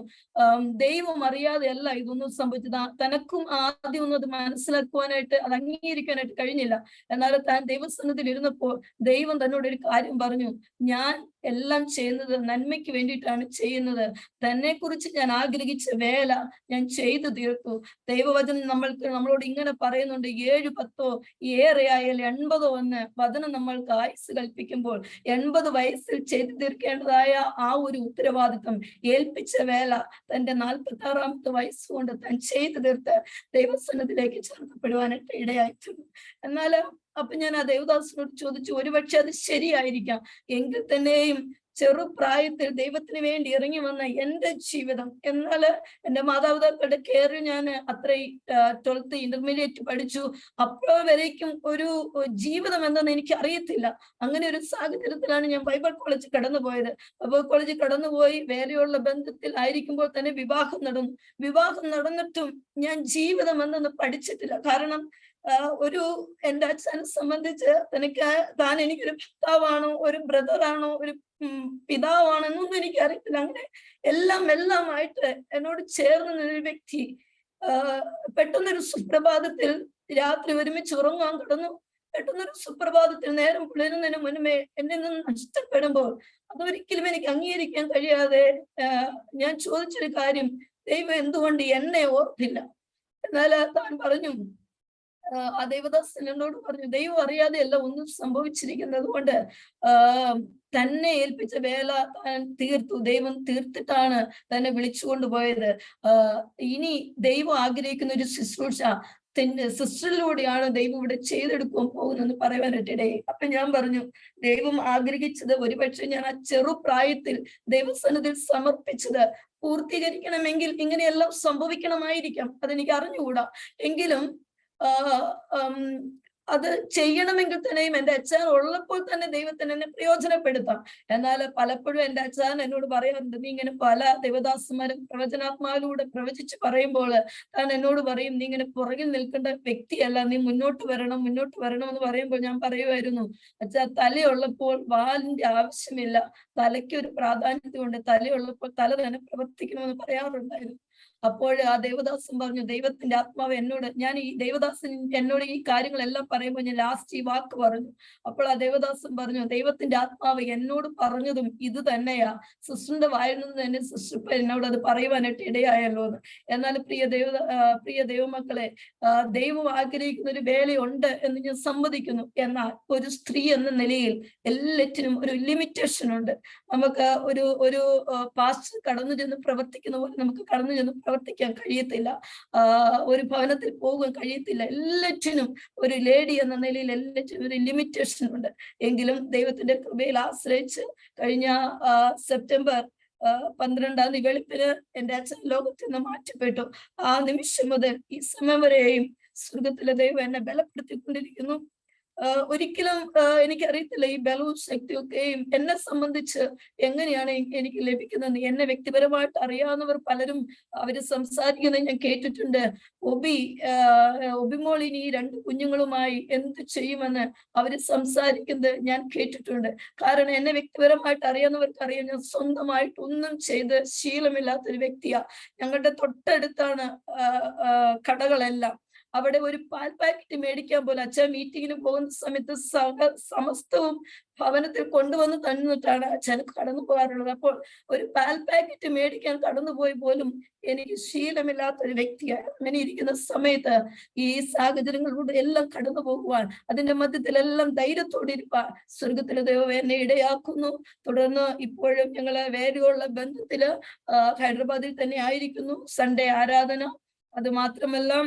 ദൈവം അറിയാതെയല്ല ഇതൊന്നും സംഭവിച്ചത്. തനക്കും ആദ്യം ഒന്നും അത് മനസ്സിലാക്കുവാനായിട്ട്, അത് അംഗീകരിക്കാനായിട്ട് കഴിഞ്ഞില്ല. എന്നാൽ താൻ ദൈവസന്നിധിയിൽ ഇരുന്നപ്പോൾ ദൈവം തന്നോട് ഒരു കാര്യം പറഞ്ഞു, ഞാൻ എല്ലാം ചെയ്യുന്നത് നന്മയ്ക്ക് വേണ്ടിയിട്ടാണ് ചെയ്യുന്നത്. തന്നെ കുറിച്ച് ഞാൻ ആഗ്രഹിച്ച വേല ഞാൻ ചെയ്തു തീർത്തു. ദൈവവചനം നമ്മളോട് ഇങ്ങനെ പറയുന്നുണ്ട്, 7, 10 ഏറെയായാൽ 80 വന്ന് വചനം നമ്മൾക്ക് ആയുസ് കൽപ്പിക്കുമ്പോൾ 80 വയസ്സിൽ ചെയ്തു തീർക്കേണ്ടതായ ആ ഒരു ഉത്തരവാദിത്വം, ഏൽപ്പിച്ച വേല തന്റെ 46ാമത്തെ വയസ്സുകൊണ്ട് താൻ ചെയ്തു തീർത്ത് ദൈവസന്നിധിയിലേക്ക് ചേർക്കപ്പെടുവാനായിട്ട് ഇടയായിട്ടുണ്ട്. എന്നാൽ അപ്പൊ ഞാൻ ആ ദേവദാസനോട് ചോദിച്ചു, ഒരുപക്ഷെ അത് ശരിയായിരിക്കാം, എങ്കിൽ തന്നെയും ചെറുപ്രായത്തിൽ ദൈവത്തിന് വേണ്ടി ഇറങ്ങി വന്ന എന്റെ ജീവിതം, എന്നാൽ എന്റെ മാതാപിതാക്കളുടെ കെയറിൽ ഞാൻ അത്രയും 12th ഇന്റർമീഡിയറ്റ് പഠിച്ചു. അപ്പോൾ വരേക്കും ഒരു ജീവിതം എന്തെന്ന് എനിക്ക് അറിയത്തില്ല. അങ്ങനെ ഒരു സാഹചര്യത്തിലാണ് ഞാൻ ബൈബിൾ കോളേജിൽ കടന്നുപോയത്. ബൈബിൾ കോളേജിൽ കടന്നുപോയി വേറെയുള്ള ബന്ധത്തിൽ ആയിരിക്കുമ്പോൾ തന്നെ വിവാഹം നടന്നിട്ടും ഞാൻ ജീവിതം എന്തെന്ന് പഠിച്ചിട്ടില്ല. കാരണം എന്റെ അച്ഛനെ സംബന്ധിച്ച് താൻ എനിക്കൊരു ഭർത്താവാണോ, ഒരു ബ്രദറാണോ, ഒരു പിതാവാണോ എന്നൊന്നും എനിക്ക് അറിയത്തില്ല. അങ്ങനെ എല്ലാമായിട്ട് എന്നോട് ചേർന്ന ഒരു വ്യക്തി പെട്ടെന്നൊരു സുപ്രഭാതത്തിൽ രാത്രി ഒരുമിച്ച് ഉറങ്ങാൻ കിടന്നു. പെട്ടെന്നൊരു സുപ്രഭാതത്തിൽ നേരം പുലരുന്നതിന് മുന്നമേ എന്നെ നിന്ന് നഷ്ടപ്പെടുമ്പോൾ അതൊരിക്കലും എനിക്ക് അംഗീകരിക്കാൻ കഴിയാതെ ഞാൻ ചോദിച്ചൊരു കാര്യം, ദൈവം എന്തുകൊണ്ട് എന്നെ ഓർത്തില്ല? എന്നാൽ താൻ പറഞ്ഞു, ആ ദേവദാസൻ എന്നോട് പറഞ്ഞു, ദൈവം അറിയാതെയല്ല ഒന്നും സംഭവിച്ചിരിക്കുന്നത് കൊണ്ട് തന്നെ ഏൽപ്പിച്ച വേല താൻ തീർത്തു. ദൈവം തീർത്തിട്ടാണ് തന്നെ വിളിച്ചുകൊണ്ട് പോയത്. ഇനി ദൈവം ആഗ്രഹിക്കുന്ന ഒരു ശുശ്രൂഷ സിസ്റ്ററിലൂടെയാണ് ദൈവം ഇവിടെ ചെയ്തെടുക്കാൻ പോകുന്നെന്ന് പറയുവാനായിട്ടിടയായി. അപ്പൊ ഞാൻ പറഞ്ഞു, ദൈവം ആഗ്രഹിച്ചത് ഒരുപക്ഷെ ഞാൻ ആ ചെറുപ്രായത്തിൽ ദൈവസന്നിധിയിൽ സമർപ്പിച്ചത് പൂർത്തീകരിക്കണമെങ്കിൽ ഇങ്ങനെയെല്ലാം സംഭവിക്കണമായിരിക്കാം, അതെനിക്ക് അറിഞ്ഞുകൂടാ. എങ്കിലും അത് ചെയ്യണമെങ്കിൽ തന്നെയും എന്റെ അച്ഛൻ ഉള്ളപ്പോൾ തന്നെ ദൈവത്തിന് എന്നെ പ്രയോജനപ്പെടുത്താം. എന്നാൽ പലപ്പോഴും എന്റെ അച്ഛൻ എന്നോട് പറയാറുണ്ട്, നീ ഇങ്ങനെ പല ദേവദാസന്മാരും പ്രവചനാത്മാവിലൂടെ പ്രവചിച്ച് പറയുമ്പോൾ താൻ എന്നോട് പറയും, നീ ഇങ്ങനെ പുറകിൽ നിൽക്കേണ്ട വ്യക്തിയല്ല, നീ മുന്നോട്ട് വരണം എന്ന് പറയുമ്പോൾ ഞാൻ പറയുമായിരുന്നു, അച്ഛാ തലയുള്ളപ്പോൾ വാലിന്റെ ആവശ്യമില്ല, തലയ്ക്ക് ഒരു പ്രാധാന്യതയുണ്ട്, തലയുള്ളപ്പോൾ തല തന്നെ പ്രവർത്തിക്കണമെന്ന് പറയാറുണ്ടായിരുന്നു. അപ്പോൾ ആ ദേവദാസൻ പറഞ്ഞു, ദൈവത്തിന്റെ ആത്മാവ് ഞാൻ ഈ ദേവദാസൻ എന്നോട് ഈ കാര്യങ്ങളെല്ലാം പറയുമ്പോൾ ഞാൻ ലാസ്റ്റ് ഈ വാക്ക് പറഞ്ഞു. അപ്പോൾ ആ ദേവദാസൻ പറഞ്ഞു, ദൈവത്തിന്റെ ആത്മാവ് എന്നോട് പറഞ്ഞതും ഇത് തന്നെയാ, സിസ്റ്ററിന്റെ വായിൽ നിന്ന് തന്നെ സിസ്റ്റർ എന്നോട് അത് പറയുവാനായിട്ട് ഇടയായല്ലോ എന്ന്. എന്നാൽ പ്രിയ ദൈവമക്കളെ, ദൈവം ആഗ്രഹിക്കുന്ന ഒരു വേലയുണ്ട് എന്ന് ഞാൻ സമ്മതിക്കുന്നു. എന്നാൽ ഒരു സ്ത്രീ എന്ന നിലയിൽ എല്ലാറ്റിനും ഒരു ലിമിറ്റേഷൻ ഉണ്ട്. നമുക്ക് ഒരു പാസ്റ്റർ കടന്നു ചെന്ന് പ്രവർത്തിക്കുന്ന പോലെ നമുക്ക് കടന്നു ചെന്ന് പ്രവർത്തിക്കാൻ കഴിയത്തില്ല, ഒരു ഭവനത്തിൽ പോകാൻ കഴിയത്തില്ല. എല്ലാറ്റിനും ഒരു ലേഡി എന്ന നിലയിൽ എല്ലാറ്റിനും ഒരു ലിമിറ്റേഷൻ ഉണ്ട്. എങ്കിലും ദൈവത്തിന്റെ കൃപയിൽ ആശ്രയിച്ച് കഴിഞ്ഞ സെപ്റ്റംബർ 12 വെളുപ്പിന് എന്റെ അച്ഛൻ ലോകത്തിൽ നിന്ന് മാറ്റപ്പെട്ടു. ആ നിമിഷം മുതൽ ഈ സമയം വരെയും സ്വർഗത്തിലെ ദൈവം എന്നെ ബലപ്പെടുത്തിക്കൊണ്ടിരിക്കുന്നു. ഒരിക്കലും എനിക്കറിയത്തില്ല ഈ ബലവും ശക്തിയൊക്കെയും എന്നെ സംബന്ധിച്ച് എങ്ങനെയാണ് എനിക്ക് ലഭിക്കുന്നത്. എന്നെ വ്യക്തിപരമായിട്ട് അറിയാവുന്നവർ പലരും അവര് സംസാരിക്കുന്നത് ഞാൻ കേട്ടിട്ടുണ്ട്. ഒബിമോൾ ഇനി 2 കുഞ്ഞുങ്ങളുമായി എന്ത് ചെയ്യുമെന്ന് അവര് സംസാരിക്കുന്നത് ഞാൻ കേട്ടിട്ടുണ്ട്. കാരണം എന്നെ വ്യക്തിപരമായിട്ട് അറിയാവുന്നവർക്ക് അറിയാം, ഞാൻ സ്വന്തമായിട്ട് ഒന്നും ചെയ്ത് ശീലമില്ലാത്തൊരു വ്യക്തിയാ. ഞങ്ങളുടെ തൊട്ടടുത്താണ് കടകളെല്ലാം. അവിടെ ഒരു പാൽ പാക്കറ്റ് മേടിക്കാൻ പോലും അച്ഛൻ മീറ്റിങ്ങിന് പോകുന്ന സമയത്ത് സമസ്തവും ഭവനത്തിൽ കൊണ്ടുവന്ന് തന്നിട്ടാണ് അച്ഛൻ കടന്നു പോകാറുള്ളത്. അപ്പോൾ ഒരു പാൽ പാക്കറ്റ് മേടിക്കാൻ കടന്നുപോയി പോലും എനിക്ക് ശീലമില്ലാത്തൊരു വ്യക്തിയാണ്. അങ്ങനെ ഇരിക്കുന്ന സമയത്ത് ഈ സാഹചര്യങ്ങളിലൂടെ എല്ലാം കടന്നു പോകുവാൻ, അതിന്റെ മധ്യത്തിലെല്ലാം ധൈര്യത്തോടെ ഇരിപ്പാൻ സ്വർഗത്തിലെ ദൈവം എന്നെ ഇടയാക്കുന്നു. തുടർന്ന് ഇപ്പോഴും ഞങ്ങള് വേറെയുള്ള ബന്ധത്തില് ഹൈദരാബാദിൽ തന്നെ ആയിരിക്കുന്നു. സൺഡേ ആരാധന, അത് മാത്രമല്ല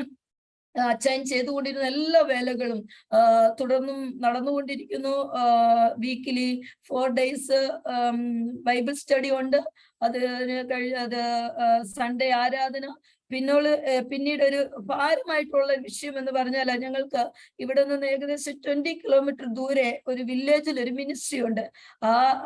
അച്ഛൻ ചെയ്തുകൊണ്ടിരുന്ന എല്ലാ വേലകളും തുടർന്നും നടന്നുകൊണ്ടിരിക്കുന്നു. വീക്കിലി 4 days ബൈബിൾ സ്റ്റഡി ഉണ്ട്. അത് സൺഡേ ആരാധന, പിന്നീട് ഒരു ഭാരമായിട്ടുള്ള വിഷയം എന്ന് പറഞ്ഞാൽ, ഞങ്ങൾക്ക് ഇവിടെ നിന്ന് ഏകദേശം 20 കിലോമീറ്റർ ദൂരെ ഒരു വില്ലേജിൽ ഒരു മിനിസ്ട്രി ഉണ്ട്.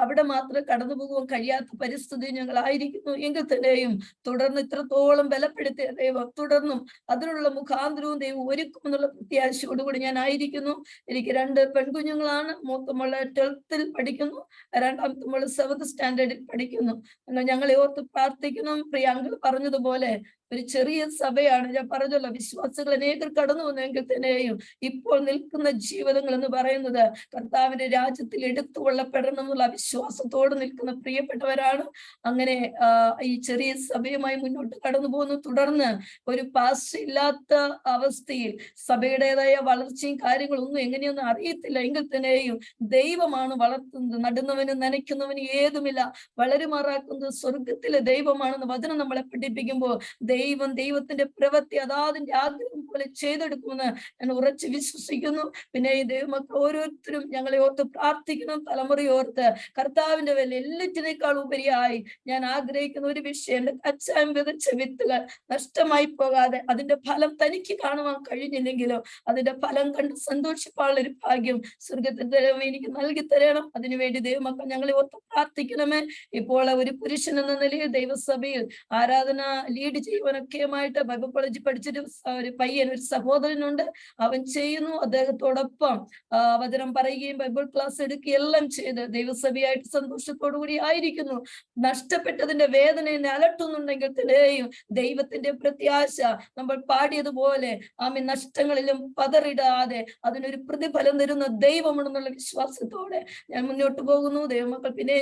അവിടെ മാത്രം കടന്നു പോകാൻ കഴിയാത്ത പരിസ്ഥിതി ഞങ്ങളായിരിക്കുന്നു എങ്കിൽ തന്നെയും തുടർന്ന് ഇത്രത്തോളം ബലപ്പെടുത്തിയ ദൈവം തുടർന്നും അതിനുള്ള മുഖാന്തരവും ദൈവം ഒരുക്കും എന്നുള്ള പ്രത്യാശയോടുകൂടി ഞാൻ ആയിരിക്കുന്നു. എനിക്ക് 2 പെൺകുഞ്ഞുങ്ങളാണ്. മൂത്തമോള് 12th പഠിക്കുന്നു, രണ്ടാമത്തെ മോള് 7th സ്റ്റാൻഡേർഡിൽ പഠിക്കുന്നു. ഞങ്ങളെ ഓർത്ത് പ്രാർത്ഥിക്കണം. പ്രിയാങ്കൾ പറഞ്ഞതുപോലെ ഒരു ചെറിയ സഭയാണ്. ഞാൻ പറഞ്ഞല്ലോ, വിശ്വാസികൾ അനേകർ കടന്നു വന്നെങ്കിൽ തന്നെയും ഇപ്പോൾ നിൽക്കുന്ന ജീവിതങ്ങൾ എന്ന് പറയുന്നത് കർത്താവിന്റെ രാജ്യത്തിൽ എടുത്തുകൊള്ളപ്പെടണം എന്നുള്ള വിശ്വാസത്തോട് നിൽക്കുന്ന പ്രിയപ്പെട്ടവരാണ്. അങ്ങനെ ഈ ചെറിയ സഭയുമായി മുന്നോട്ട് കടന്നു പോകുന്നു. തുടർന്ന് ഒരു പാസ്റ്റർ ഇല്ലാത്ത അവസ്ഥയിൽ സഭയുടേതായ വളർച്ചയും കാര്യങ്ങളൊന്നും എങ്ങനെയൊന്നും അറിയത്തില്ല എങ്കിൽ തന്നെയും ദൈവമാണ് വളർത്തുന്നത്. നടുന്നവനും നനയ്ക്കുന്നവനും ഏതുമില്ല, വളരുമാറാക്കുന്നത് സ്വർഗത്തിലെ ദൈവമാണെന്ന് വചനം നമ്മളെ പഠിപ്പിക്കുമ്പോൾ ദൈവത്തിന്റെ പ്രവൃത്തി അതാതിന്റെ ആഗ്രഹം പോലെ ചെയ്തെടുക്കുമെന്ന് ഞാൻ ഉറച്ചു വിശ്വസിക്കുന്നു. പിന്നെ ഈ ദൈവമക്കൾ ഓരോരുത്തരും ഞങ്ങളെ ഓർത്ത് പ്രാർത്ഥിക്കണം. തലമുറയോർത്ത് കർത്താവിന്റെ വില എല്ലാറ്റിനേക്കാൾ ഉപരിയായി ഞാൻ ആഗ്രഹിക്കുന്ന ഒരു വിഷയം, അച്ചായം വിതച്ച വിത്തുകൾ നഷ്ടമായി പോകാതെ അതിന്റെ ഫലം തനിക്ക് കാണുവാൻ കഴിഞ്ഞില്ലെങ്കിലും അതിന്റെ ഫലം കണ്ട് സന്തോഷിപ്പാനുള്ള ഒരു ഭാഗ്യം സ്വർഗത്തിന്റെ ദൈവം എനിക്ക് നൽകി തരണം. അതിനുവേണ്ടി ദൈവമക്കൾ ഞങ്ങളെ ഓർത്ത് പ്രാർത്ഥിക്കണമേ. ഇപ്പോൾ ഒരു പുരുഷൻ എന്ന നിലയിൽ ദൈവസഭയിൽ ആരാധന ലീഡ് ചെയ്യുവാനൊക്കെയുമായിട്ട് ബൈബിൾ കോളേജിൽ പഠിച്ചൊരു ഒരു പയ്യൻ, ഒരു സഹോദരനുണ്ട്. അവൻ ചെയ്യുന്നു. അദ്ദേഹത്തോടൊപ്പം വചനം പറയുകയും ബൈബിൾ ക്ലാസ് എടുക്കുകയും എല്ലാം ചെയ്ത് ദൈവസഭയായിട്ട് സന്തോഷത്തോടു കൂടി ആയിരിക്കുന്നു. നഷ്ടപ്പെട്ടതിന്റെ വേദന എന്നെ അലട്ടുന്നുണ്ടെങ്കിൽ തന്നെയും ദൈവത്തിന്റെ പ്രത്യാശ നമ്മൾ പാടിയതുപോലെ ആമേ നഷ്ടങ്ങളിലും പതറിടാതെ അതിനൊരു പ്രതിഫലം തരുന്ന ദൈവമാണെന്നുള്ള വിശ്വാസത്തോടെ ഞാൻ മുന്നോട്ട് പോകുന്നു. ദൈവമക്കൾ പിന്നെ